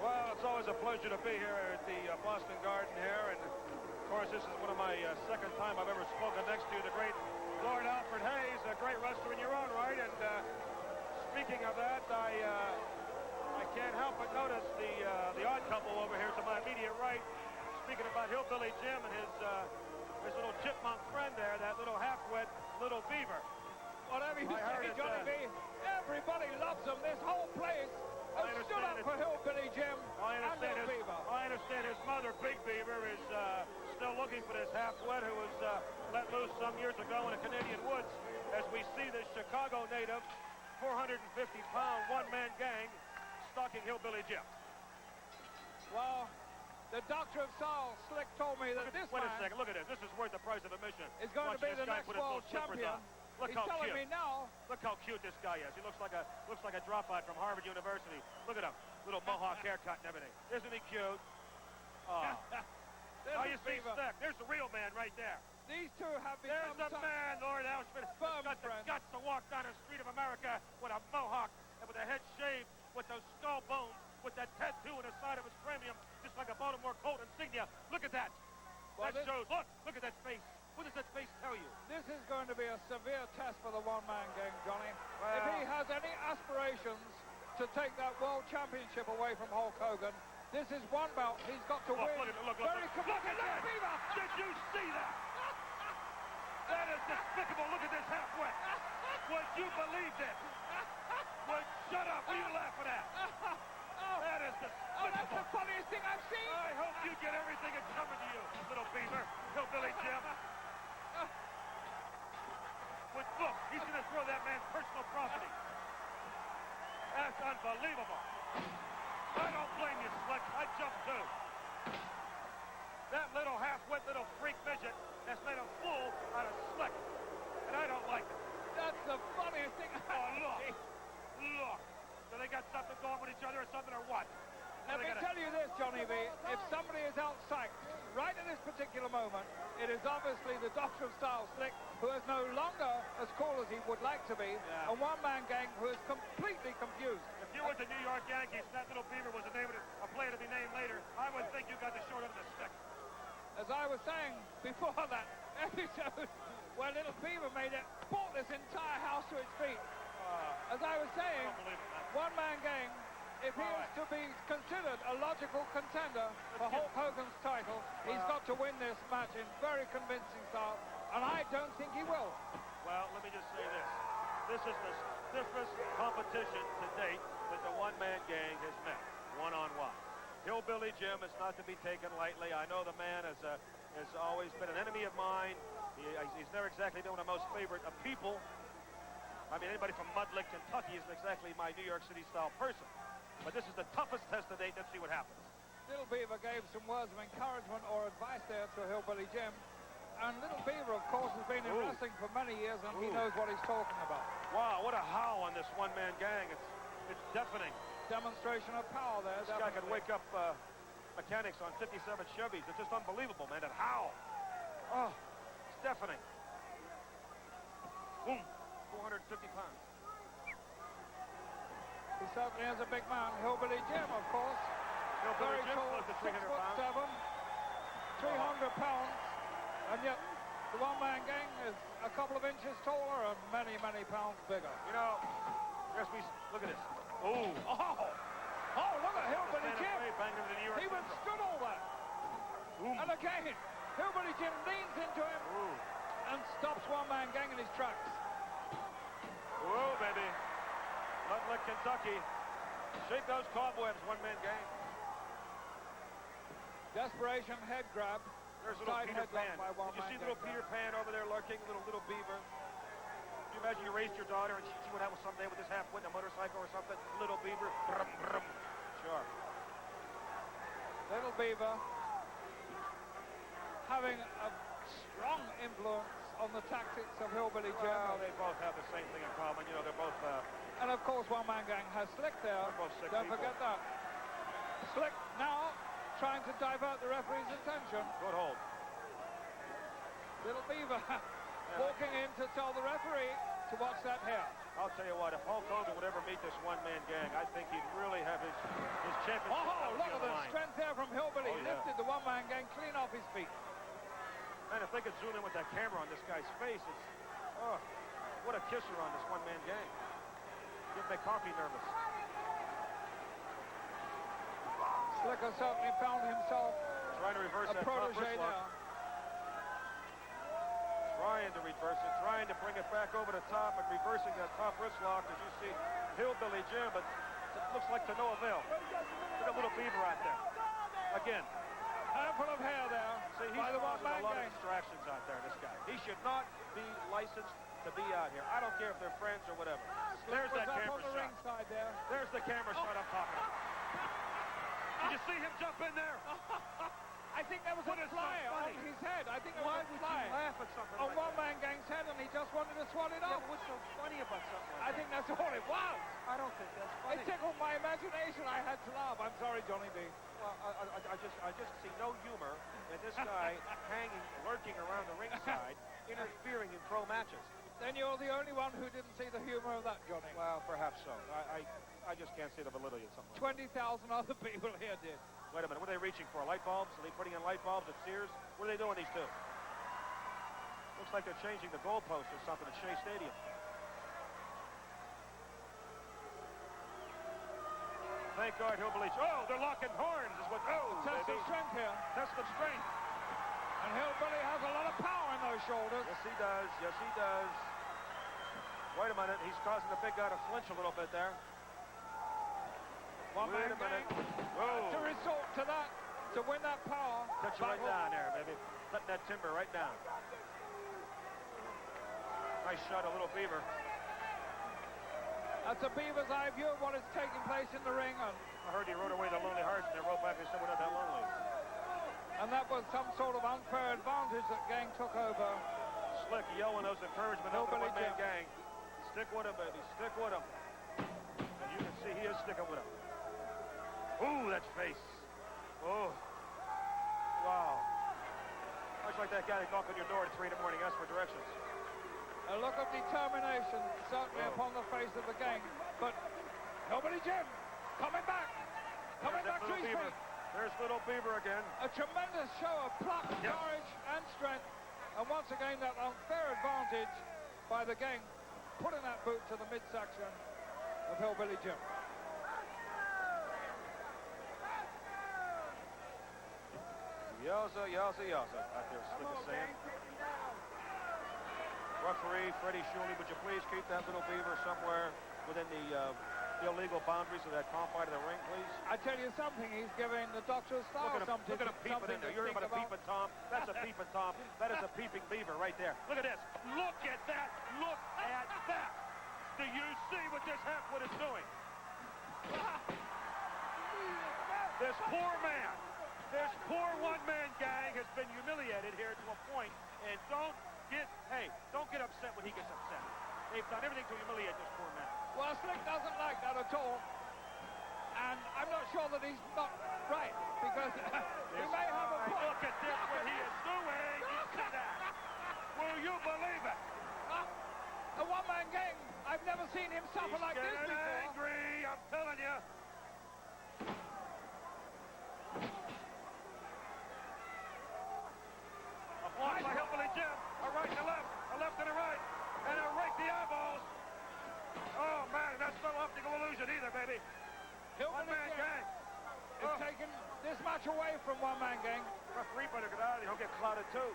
Well, it's always a pleasure to be here at the Boston Garden here, and of course this is one of my second time I've ever spoken next to the great Lord Alfred Hayes, a great wrestler in your own right. And speaking of that, I can't help but notice the odd couple over here to my immediate right, speaking about Hillbilly Jim and his little chipmunk friend there, that little half-wit Little Beaver. Whatever you say, Johnny V, everybody loves him. This whole place has stood up for Hillbilly Jim and Little Beaver. I understand his mother, Big Beaver, is still looking for this half-wit who was let loose some years ago in the Canadian woods, as we see this Chicago native, 450-pound one-man gang, stalking Hillbilly Jim. Well, the Doctor of Style, Slick, told me that this Wait man a second, look at this. This is worth the price of admission. is going to Watch be this the guy next put his world little slippers champion. on. Look He's how telling cute. me now. Look how cute this guy is. He looks like a dropout from Harvard University. Look at him, little mohawk haircut and everything. Isn't he cute? Oh. Now you see Stick. There's the real man right there. These two have There's become the man, Lord Auschwitz. Firm Got the friends. guts to walk down the street of America with a mohawk and with a head shaved, with those skull bones, with that tattoo on the side of his cranium, just like a Baltimore Colt insignia. Look at that. Well, That shows. Look at that face. What does that face tell you? This is going to be a severe test for the one-man gang, Johnny. Well, if he has any aspirations to take that world championship away from Hulk Hogan, this is one bout he's got to win. Look Very at that. Beaver. Did you see that? That is despicable. Look at this half-wit. Would you believe this? Shut up. What are you laughing at? That is despicable. Oh, that's the funniest thing I've seen. I hope you get everything that's coming to you, Little Beaver. Hillbilly Jim. Look, he's going to throw that man's personal property. That's unbelievable. I don't blame you, Slick. I jumped too. That little half-wit little freak midget has made a fool out of Slick. And I don't like it. That's the funniest thing I've look. seen. Look. Do they got something going with each other or something or what? Let me tell you this, Johnny V. If somebody is out-psyched right at this particular moment, it is obviously the Doctor of Style, Slick, who is no longer as cool as he would like to be, a one-man gang who is completely confused. If you were the New York Yankees and that Little Beaver was a player to be named later, I would think you got the short end of the stick. As I was saying before that episode, where Little Beaver brought this entire house to its feet. As I was saying, one-man gang, if he is to be considered a logical contender for Hulk Hogan's title, he's got to win this match in very convincing style, and I don't think he will. Well, let me just say this. This is the stiffest competition to date that the one-man gang has met, one-on-one. Hillbilly Jim is not to be taken lightly. I know the man has always been an enemy of mine. He's never exactly been one of my most favorite of people. I mean, anybody from Mud Lick, Kentucky isn't exactly my New York City-style person. But this is the toughest test to date. Let's see what happens. Little Beaver gave some words of encouragement or advice there to Hillbilly Jim. And Little Beaver, of course, has been in wrestling for many years, and he knows what he's talking about. Wow, what a howl on this one-man gang. It's deafening. Demonstration of power there. This guy could wake up mechanics on 57 Chevys. It's just unbelievable, man, that howl. Oh, it's deafening. Boom, 450 pounds. He certainly is a big man. Hillbilly Jim, of course. Hillbilly Jim, tall, close to 300 pounds. 300 pounds. And yet, the one-man gang is a couple of inches taller and many, many pounds bigger. You know, look at this. Oh, look at Hillbilly Jim. He withstood all that. And again, Hillbilly Jim leans into him and stops one-man gang in his tracks. Whoa, baby. Nothing like Kentucky. Shake those cobwebs, one-man gang. Desperation head grab. There's little Side Peter headlock Pan. by Did you one-man see little gang. Peter Pan over there lurking, little beaver? Can you imagine you raised your daughter and she went out with someday with this half-wit in a motorcycle or something? Little beaver. Brum, brum. Sure. Little Beaver having a strong influence on the tactics of Hillbilly Jim. Well, they both have the same thing in common. You know, they're both... And of course, one-man gang has Slick there. They're both sick Don't people. forget that. Slick now trying to divert the referee's attention. Good hold. Little Beaver walking in to tell the referee to watch that hair. I'll tell you what, if Hulk Hogan would ever meet this one-man gang, I think he'd really have his championship. Oh, look at on the line. strength there from Hillbilly. Oh, yeah. Lifted the one-man gang clean off his feet. Man, if they could zoom in with that camera on this guy's face, it's... Oh, what a kisser on this one-man gang. Didn't make Coffee nervous. Slicker certainly found himself Trying to reverse a that top protege wrist lock. there. Trying to reverse it, trying to bring it back over the top and reversing that top wrist lock, as you see Hillbilly Jim, but it looks like to no avail. Look at little Beaver out there. Again. Handful of hair there See, he's by the causing one-man a lot of gang. distractions out there, this guy. He should not be licensed to be out here. I don't care if they're friends or whatever. There's Was that up camera on the shot. ringside there. There's the camera shot I'm talking about. Did you see him jump in there? I think there was What a is so fly on funny? his head. I think there Why was a would fly you laugh at something on like that? one-man gang's head, and he just wanted to swat it Yeah, off. but what's so funny about something like I think that's all it was. I don't think that's It funny. tickled my imagination. I had to laugh. I'm sorry, Johnny B. Well, I just see no humor in this guy hanging, lurking around the ringside, interfering in pro matches. Then you're the only one who didn't see the humor of that, Johnny. Well, perhaps so. I just can't see the validity of something like 20,000 other people here did. that. Wait a minute, what are they reaching for? Light bulbs? Are they putting in light bulbs at Sears? What are they doing, these two? Looks like they're changing the goalpost or something at Shea Stadium. Thank God Hillbilly... Oh, they're locking horns is what... Oh, Test baby. of strength here. Test of strength. And Hillbilly has a lot of power in those shoulders. Yes, he does. Yes, he does. Wait a minute. He's causing the big guy to flinch a little bit there. One-man Wait a minute. gang Whoa. to resort to that, to win that power. Touch you right battle. down there, baby. Letting that timber right down. Nice shot, a little Beaver. That's a beaver's eye view of what is taking place in the ring. I heard he rode away the Lonely Hearts and they rode back and said we're not that lonely. And that was some sort of unfair advantage that gang took over. Slick yelling those encouragement up the Hillbilly one-man Jim. gang. Stick with him, baby. Stick with him. And you can see he is sticking with him. Ooh, that face. Oh. Wow. Much like that guy that knocked on your door at 3 in the morning, asked for directions. A look of determination certainly upon the face of the gang. But Hillbilly Jim coming back. Coming There's back that to little his Beaver. feet. There's little Beaver again. A tremendous show of pluck, Yep. courage, and strength. And once again, that unfair advantage by the gang, putting that boot to the midsection of Hillbilly Jim. Yowza, yowza, yowza. Out there, Slick is saying. Referee Freddie Shuley, would you please keep that little Beaver somewhere within the illegal boundaries of that confine of the ring, please? I tell you something, he's giving the Dr. Star Look at him peeping something in there. to You heard think about a peeping Tom? That's a peeping Tom. That is a peeping Beaver right there. Look at this. Look at that. Look at that. Do you see what this halfwit is doing? This poor man, this poor one-man gang has been humiliated here to a point, and don't get upset when he gets upset. They've done everything to humiliate this poor man. Well, Slick doesn't like that at all. And I'm not sure that he's not right, because he may have a point. Look at this, what he is doing. You see that? Will you believe it? A one-man gang. I've never seen him suffer He's like this getting before. angry, I'm telling you. A block by Hillbilly Jim. A right and a left and a right, and a rake the eyeballs. Oh, man, that's no optical illusion either, baby. Hillbilly One-man Jim gang. is taking this match catch away from one-man gang. Referee better get out of there. He'll get clouded too.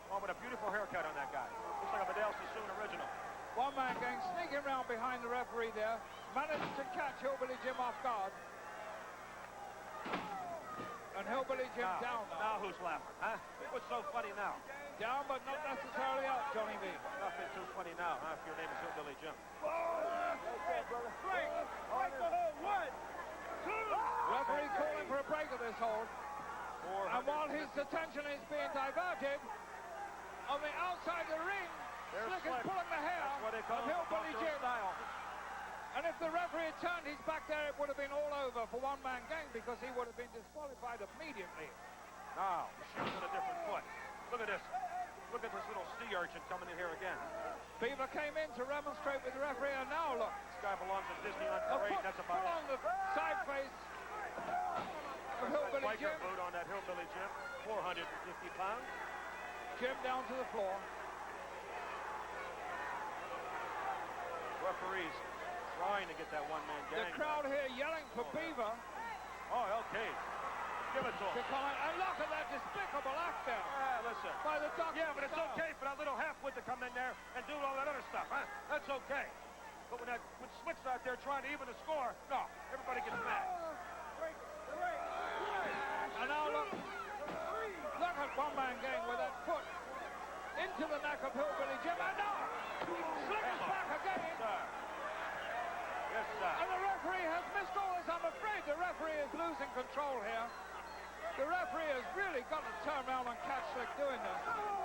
Oh, with a beautiful haircut on that guy. Looks like a Vidal Sassoon original. One-man gang sneaking around behind the referee there. Managed to catch Hillbilly Jim off guard. And Hillbilly Jim down now. Now who's laughing, huh? What's so funny now? Down, but not necessarily out, Johnny B. Nothing too funny now, huh? If your name is Hillbilly Jim. Referee calling for a break of this hold. And while his attention is being diverted, on the outside of the ring, Slick is pulling the hair of Hillbilly Jim. And if the referee had turned his back there, it would have been all over for one-man gang because he would have been disqualified immediately. Now, the shoe's on a different foot. Look at this. Look at this little sea urchin coming in here again. Beaver came in to remonstrate with the referee, and now look. This guy belongs at Disneyland A Parade. foot That's about it. on the side face of Hillbilly Biker Jim. boot on that Hillbilly Jim. 450 pounds. Jim down to the floor. Referees trying to get that one-man gang. The crowd here yelling for Beaver. Oh, okay. Give it to him. And look at that despicable act there. Listen. By the doctor. Yeah, but it's okay for that little half-wit to come in there and do all that other stuff, huh? That's okay. But when Slick's out there trying to even the score, no, everybody gets mad. And now look at one-man gang with that foot into the neck of Hillbilly Jim. And now Slick is back again. Yes, sir. And the referee has missed all this. I'm afraid the referee is losing control here. The referee has really got to turn around and catch Slick doing this.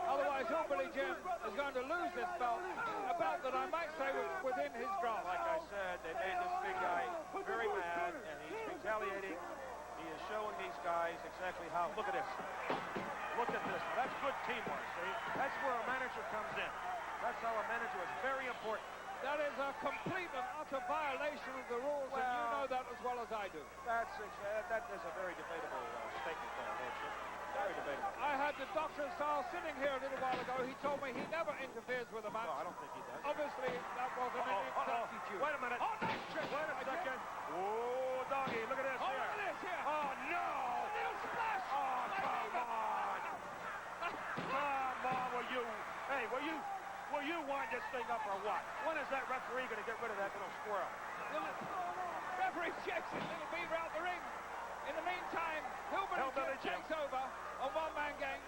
Otherwise, Hillbilly Jim is going to lose this belt, a belt that I might say was within his grasp. Like I said, they made this big guy very mad, and he's retaliating. He is showing these guys exactly how. Look at this. Look at this. Now, that's good teamwork, see? That's where a manager comes in. That's how a manager is very important. That is a complete and utter violation of the rules, and you know that as well as I do. That is a very debatable statement there, Lordship. Very debatable. I had the Dr. Sal sitting here a little while ago. He told me he never interferes with a match. No, I don't think he does. Obviously, that wasn't an ineptitude. Wait a minute. Oh, nice trick. Wait a second. Oh, doggy, look at this Oh, here. look at this here. Oh, no. A little splash. Oh, come on. Come on, will you wind this thing up or what? When is that referee going to get rid of that little squirrel? Referee checks his little Beaver out the ring. In the meantime, Hillbilly Jim takes over on one-man gang.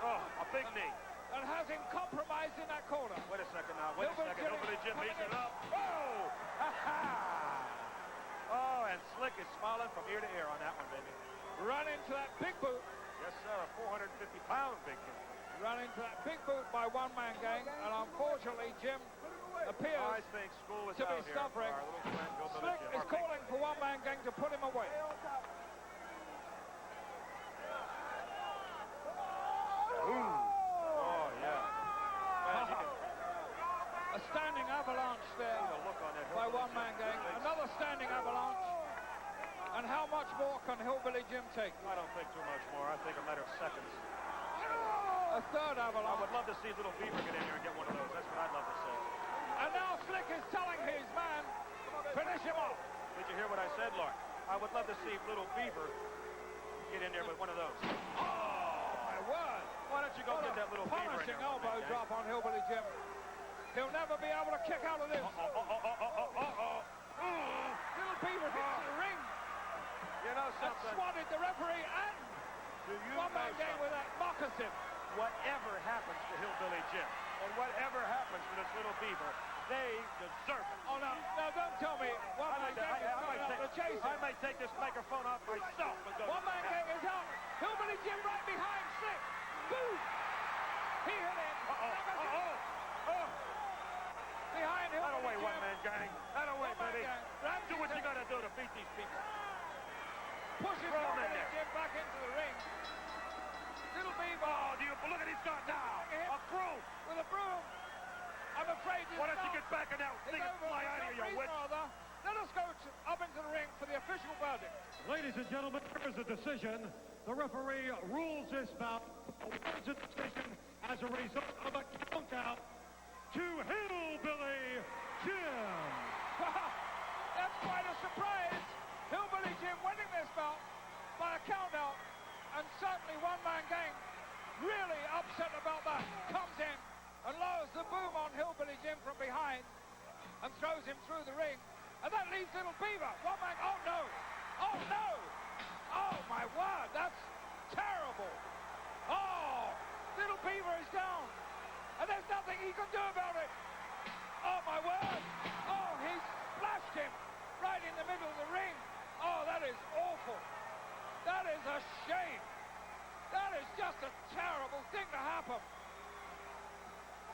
Oh, a big knee. And has him compromised in that corner. Wait a second now. Wait a second. Hillbilly Jim beats it up. Oh! Ha-ha! Oh, and Slick is smiling from ear to ear on that one, baby. Run into that big boot. Yes, sir. A 450-pound big boot. Run into that big boot by one-man gang, and unfortunately, Jim appears I think school is to be out here suffering. for our little friend, Hillbilly Slick Jim. is calling for one-man gang to put him away. Oh, yeah. Man, you can A standing avalanche there see the look on that by Hillbilly one-man Jim. gang. Another standing avalanche. And how much more can Hillbilly Jim take? I don't think too much more. I think a matter of seconds. A third I avalanche. would love to see little Beaver get in here and get one of those. That's what I'd love to see. And now Slick is telling his man, finish him off. Did you hear what I said, Lord? I would love to see little Beaver get in there with one of those. My word. Why don't you go get that little Beaver in Punishing there? elbow drop on Hillbilly Jim. He'll never be able to kick out of this. Little Beaver hits the ring. You know And something? swatted the referee and Do you one-man know gang something? with that moccasin. Whatever happens to Hillbilly Jim, and whatever happens to this little Beaver, they deserve it. Oh, no, don't tell me. One-man gang is coming out to chase I him. might take this microphone off myself and go. One-man gang is out. Hillbilly Jim right behind Slick. Boom! He hit him. Behind Hillbilly That away, Jim. one-man gang. That away, One-man baby. gang. Do what you gotta do to beat these people. Pushes Throw him in Hillbilly there. Jim back into the ring. Little Beaver. Oh, do you look at he's got now? A broom. With a broom. I'm afraid Why don't you get back in that thing and fly out of here, you witch? Let us go up into the ring for the official verdict. Ladies and gentlemen, there is a decision. The referee rules this bout. Awards a decision as a result of a count out to Hillbilly Jim. That's quite a surprise. Hillbilly Jim winning this bout really upset about that, comes in and lowers the boom on Hillbilly Jim from behind and throws him through the ring. And that leaves Little Beaver. One man, oh no! Oh no! Oh my word, that's terrible! Oh! Little Beaver is down! And there's nothing he can do about it! Oh my word! Oh, he splashed him right in the middle of the ring! Oh, that is awful! That is a shame! That is just a terrible thing to happen!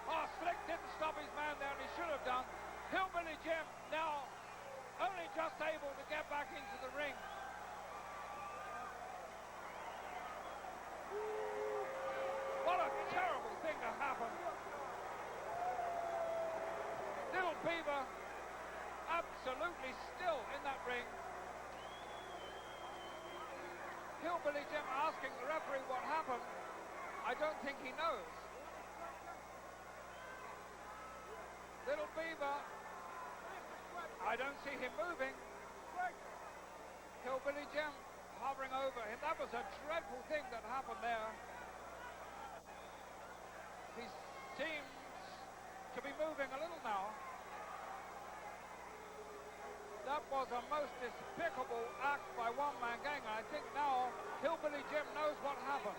Oh, Slick didn't stop his man there, and he should have done. Hillbilly Jim now only just able to get back into the ring. What a terrible thing to happen. Little Beaver absolutely still in that ring. Hillbilly Jim asking the referee what happened. I don't think he knows. Little Beaver, I don't see him moving. Hillbilly Jim hovering over him. That was a dreadful thing that happened there. He seems to be moving a little now. That was a most despicable act by one-man gang. I think now Hillbilly Jim knows what happened.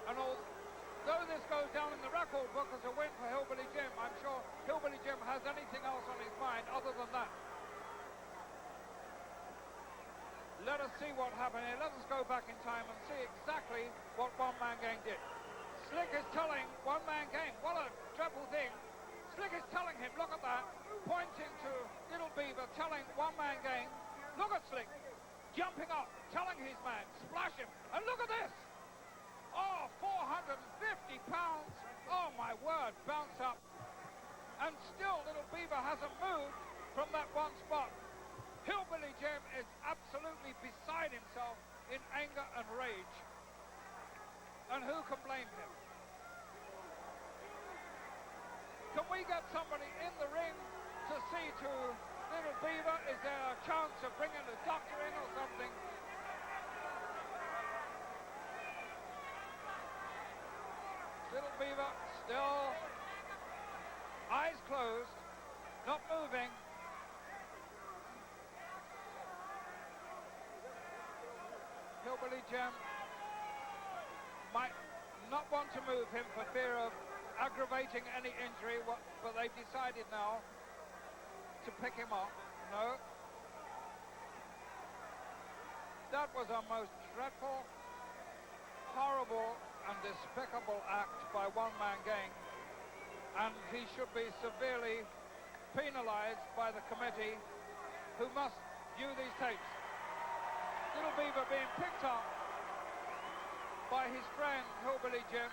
And although this goes down in the record book as a win for Hillbilly Jim, I'm sure Hillbilly Jim has anything else on his mind other than that. Let us see what happened here. Let us go back in time and see exactly what one-man gang did. Slick is telling one-man gang, what a dreadful thing. Slick is telling him, look at that, pointing to Little Beaver, telling one-man gang, look at Slick, jumping up, telling his man, splash him, and look at this. Oh, 450 pounds, oh my word, bounce up. And still Little Beaver hasn't moved from that one spot. Hillbilly Jim is absolutely beside himself in anger and rage. And who can blame him? Can we get somebody in the ring to see to Little Beaver? Is there a chance of bringing a doctor in or something? Little Beaver still eyes closed, not moving. Hillbilly Jim might not want to move him for fear of aggravating any injury, but they've decided now to pick him up. No. That was a most dreadful, horrible and despicable act by one-man gang, and he should be severely penalized by the committee who must view these tapes. Little Beaver being picked up by his friend Hillbilly Jim,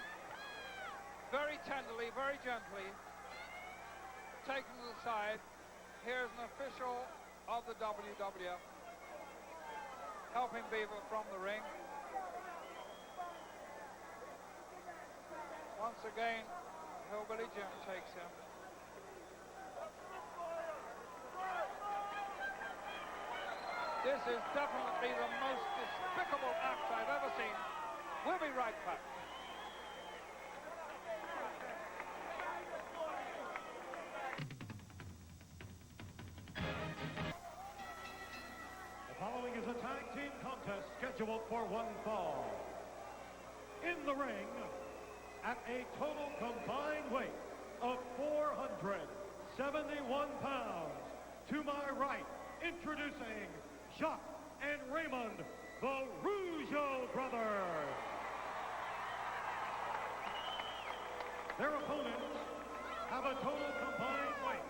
very tenderly, very gently, taken to the side. Here's an official of the WWF helping Beaver from the ring. Once again, Hillbilly Jim takes him. This is definitely the most despicable act I've ever seen. We'll be right back. The following is a tag team contest scheduled for one fall. In the ring, at a total combined weight of 471 pounds, to my right, introducing Jacques and Raymond, the Rougeau brothers. Their opponents have a total combined weight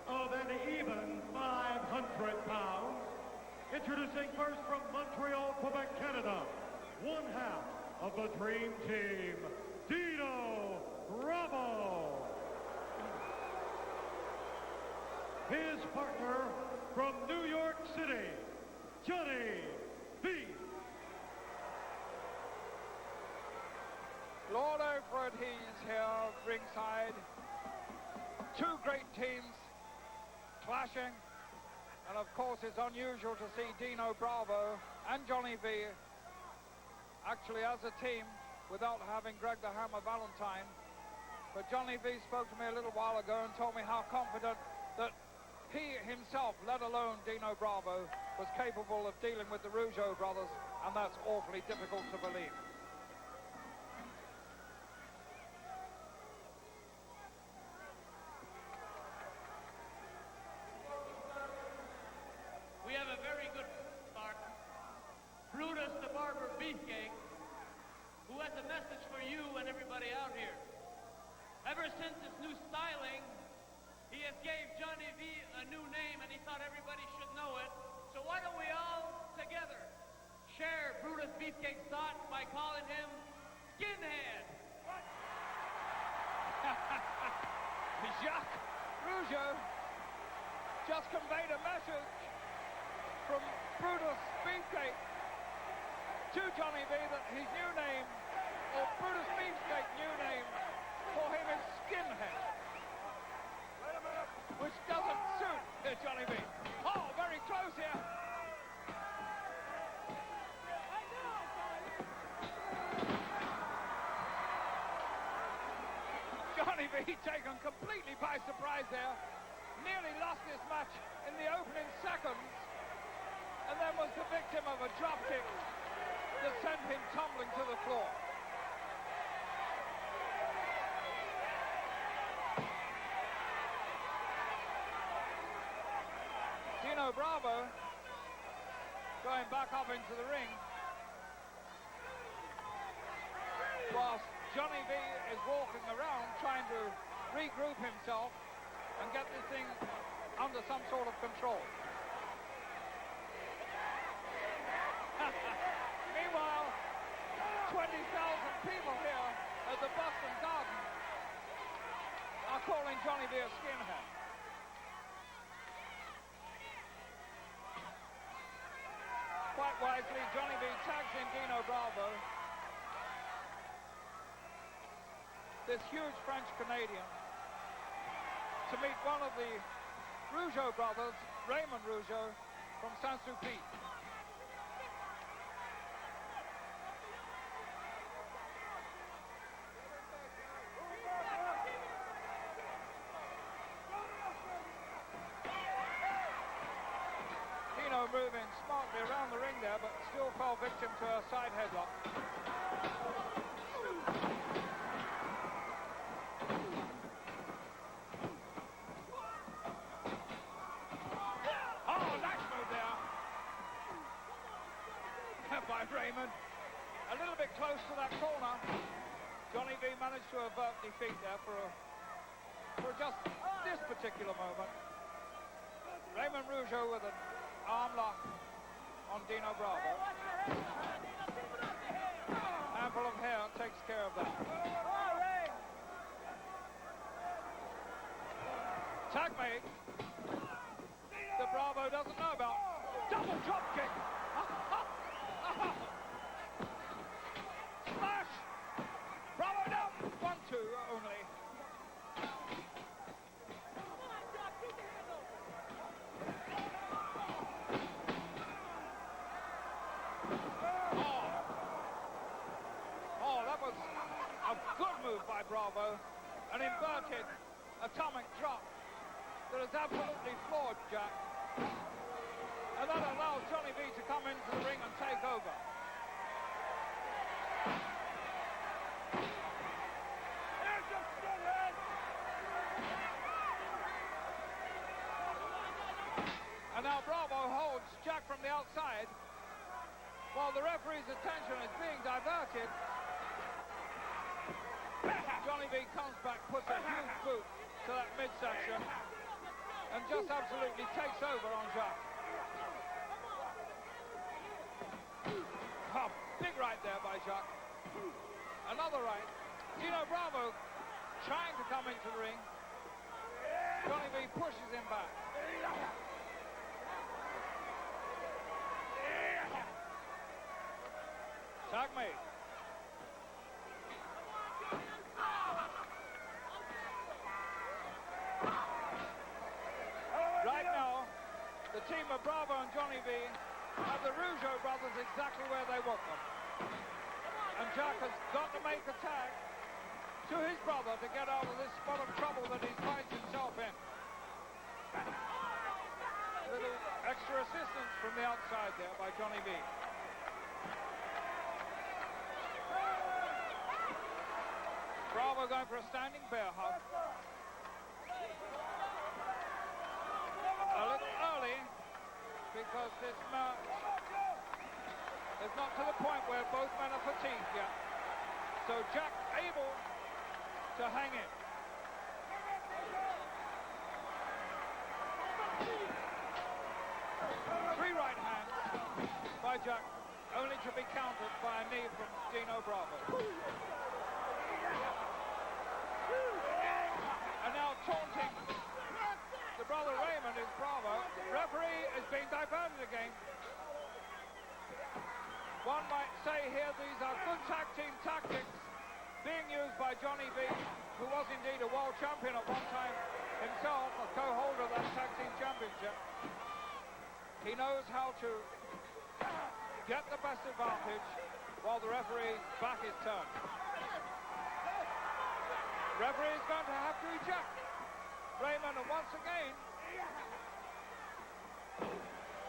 of an even 500 pounds. Introducing first from Montreal, Quebec, Canada, one half of the Dream Team, Dino Bravo. His partner from New York City, Johnny B. Lord Alfred, he's here ringside. Two great teams clashing. And of course, it's unusual to see Dino Bravo and Johnny V actually as a team without having Greg the Hammer Valentine. But Johnny V spoke to me a little while ago and told me how confident that he himself, let alone Dino Bravo, was capable of dealing with the Rougeau brothers, and that's awfully difficult to believe. We have a very good start. Brutus the Barber Beefcake, who has a message for you and everybody out here. Ever since his new styling, he has gave Johnny V a new name, and he thought everybody should know it. So why don't we all together share Brutus Beefcake's thoughts by calling him Skinhead? Jacques Rougeau just conveyed a message from Brutus Beefcake to Johnny V that his new name, or Brutus Beefcake's new name for him, is Skinhead, which doesn't suit Johnny V. Oh, very close here. Johnny V taken completely by surprise there, nearly lost this match in the opening seconds, and then was the victim of a drop kick that sent him tumbling to the floor. Dino Bravo going back up into the ring, whilst Johnny V is walking around trying to regroup himself and get this thing under some sort of control. Meanwhile, 20,000 people here at the Boston Garden are calling Johnny V a skinhead. Quite wisely, Johnny V tags in Dino Bravo, this huge French-Canadian, to meet one of the Rougeau brothers, Raymond Rougeau, from Saint-Sulpice. Dino moving smartly around the ring there, but still fell victim to a side headlock. By Raymond, a little bit close to that corner. Johnny V managed to avert defeat there for just this particular moment. Raymond Rougeau with an arm lock on Dino Bravo. Handful of hair takes care of that. Tag made. The Bravo doesn't know about. Double drop kick. Smash! Bravo down! 1-2 only. Oh, that was a good move by Bravo. An inverted atomic drop that has absolutely floored Jack. And that allows Johnny V to come into the ring and take over. And now Bravo holds Jack from the outside while the referee's attention is being diverted. Johnny V comes back, puts a huge boot to that midsection and just absolutely takes over on Jack. Oh, big right there by Jacques. Another right. Dino Bravo trying to come into the ring. Johnny V pushes him back. Tag made. Right now, the team of Bravo and Johnny V have the Rougeau brothers exactly where they want them. And Jack has got to make a tag to his brother to get out of this spot of trouble that he finds himself in. A little extra assistance from the outside there by Johnny V. Bravo going for a standing bear hug. A little early because this match is not to the point where both men are fatigued yet. So Jack able to hang in. Three right hands by Jack, only to be countered by a knee from Dino Bravo. And now taunting the brother Raymond is Bravo. The referee is being diverted again. One might say here these are good tag team tactics being used by Johnny V, who was indeed a world champion at one time himself, a co-holder of that tag team championship. He knows how to get the best advantage while the referee's back is turned. Referee is going to have to eject Raymond, and once again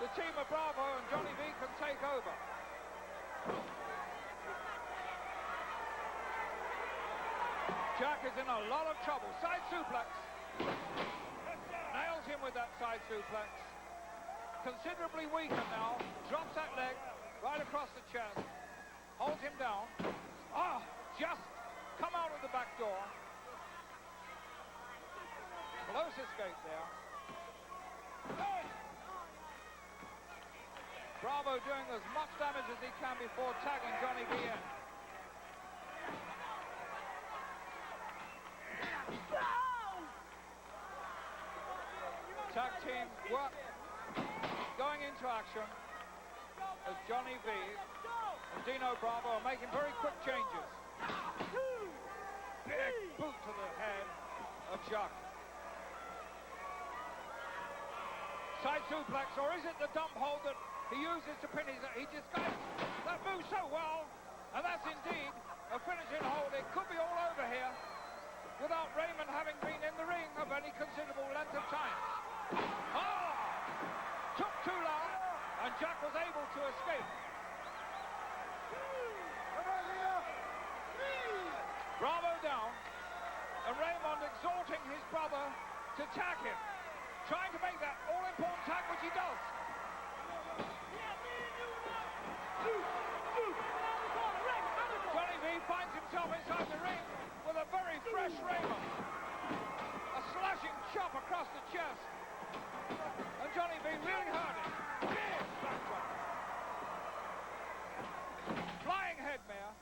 the team of Bravo and Johnny V can take over. Jack is in a lot of trouble. Side suplex. Nails him with that side suplex. Considerably weaker now. Drops that leg right across the chest. Holds him down. Just come out of the back door. Close escape there. Bravo doing as much damage as he can before tagging Johnny V in. Tag team work going into action as Johnny V and Dino Bravo are making very quick changes. Big boot to the head of Jack. Side suplex, or is it the dump hold that he uses to pin his... He just got that move so well, and that's indeed a finishing hold. It could be all over here without Raymond having been in the ring of any considerable length of time. Took too long, and Jack was able to escape. Bravo down, and Raymond exhorting his brother to tag him, trying to make that all-important tag, which he does. Johnny V finds himself inside the ring with a very fresh Raymond. A slashing chop across the chest. And Johnny V really hurt him. Big backdrop. Flying head mare.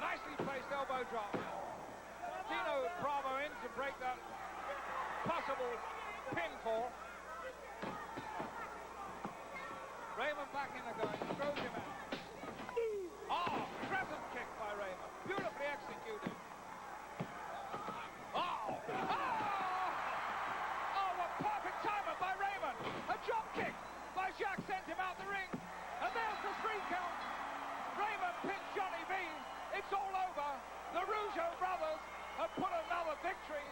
Nicely placed elbow drop. Dino Bravo in to break that possible pinfall. Raymond back in the gun, throws him out. Crescent kick by Raymond. Beautifully executed. What perfect timing by Raymond. A drop kick by Jack sent him out the ring. And there's the 3 count. Raymond pins Johnny V. It's all over. The Rougeau brothers have put another victory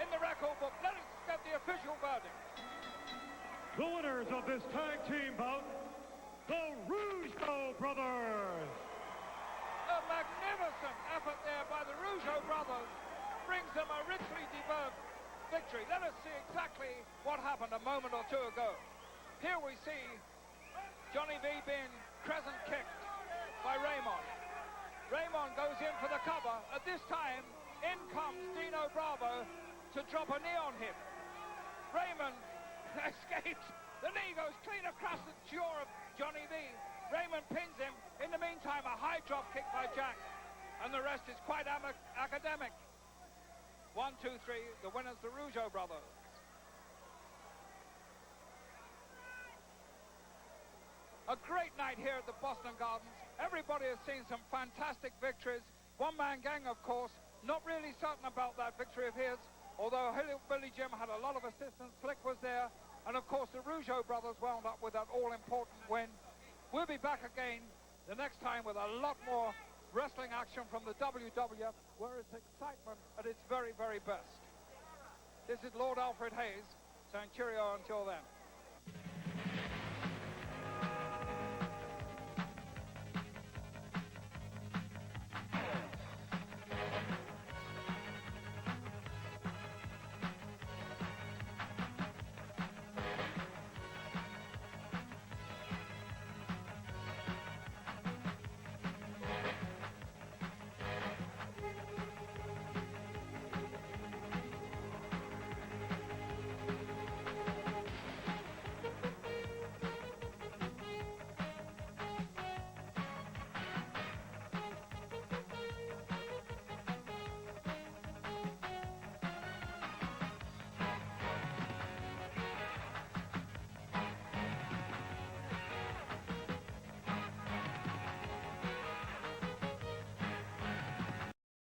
in the record book. Let us get the official verdict. The winners of this tag team bout, the Rougeau brothers. A magnificent effort there by the Rougeau brothers brings them a richly deserved victory. Let us see exactly what happened a moment or two ago. Here we see Johnny V being crescent kicked by Raymond. Raymond goes in for the cover. At this time, in comes Dino Bravo to drop a knee on him. Raymond escapes. The knee goes clean across the jaw of Johnny V. Raymond pins him. In the meantime, a high drop kick by Jack. And the rest is quite academic. 1, 2, 3. The winners, the Rougeau brothers. A great night here at the Boston Gardens. Everybody has seen some fantastic victories. One-man gang, of course. Not really certain about that victory of his. Although Hillbilly Jim had a lot of assistance. Slick was there. And of course, the Rougeau brothers wound up with that all-important win. We'll be back again the next time with a lot more wrestling action from the WWF, where it's excitement at its very, very best. This is Lord Alfred Hayes saying cheerio until then.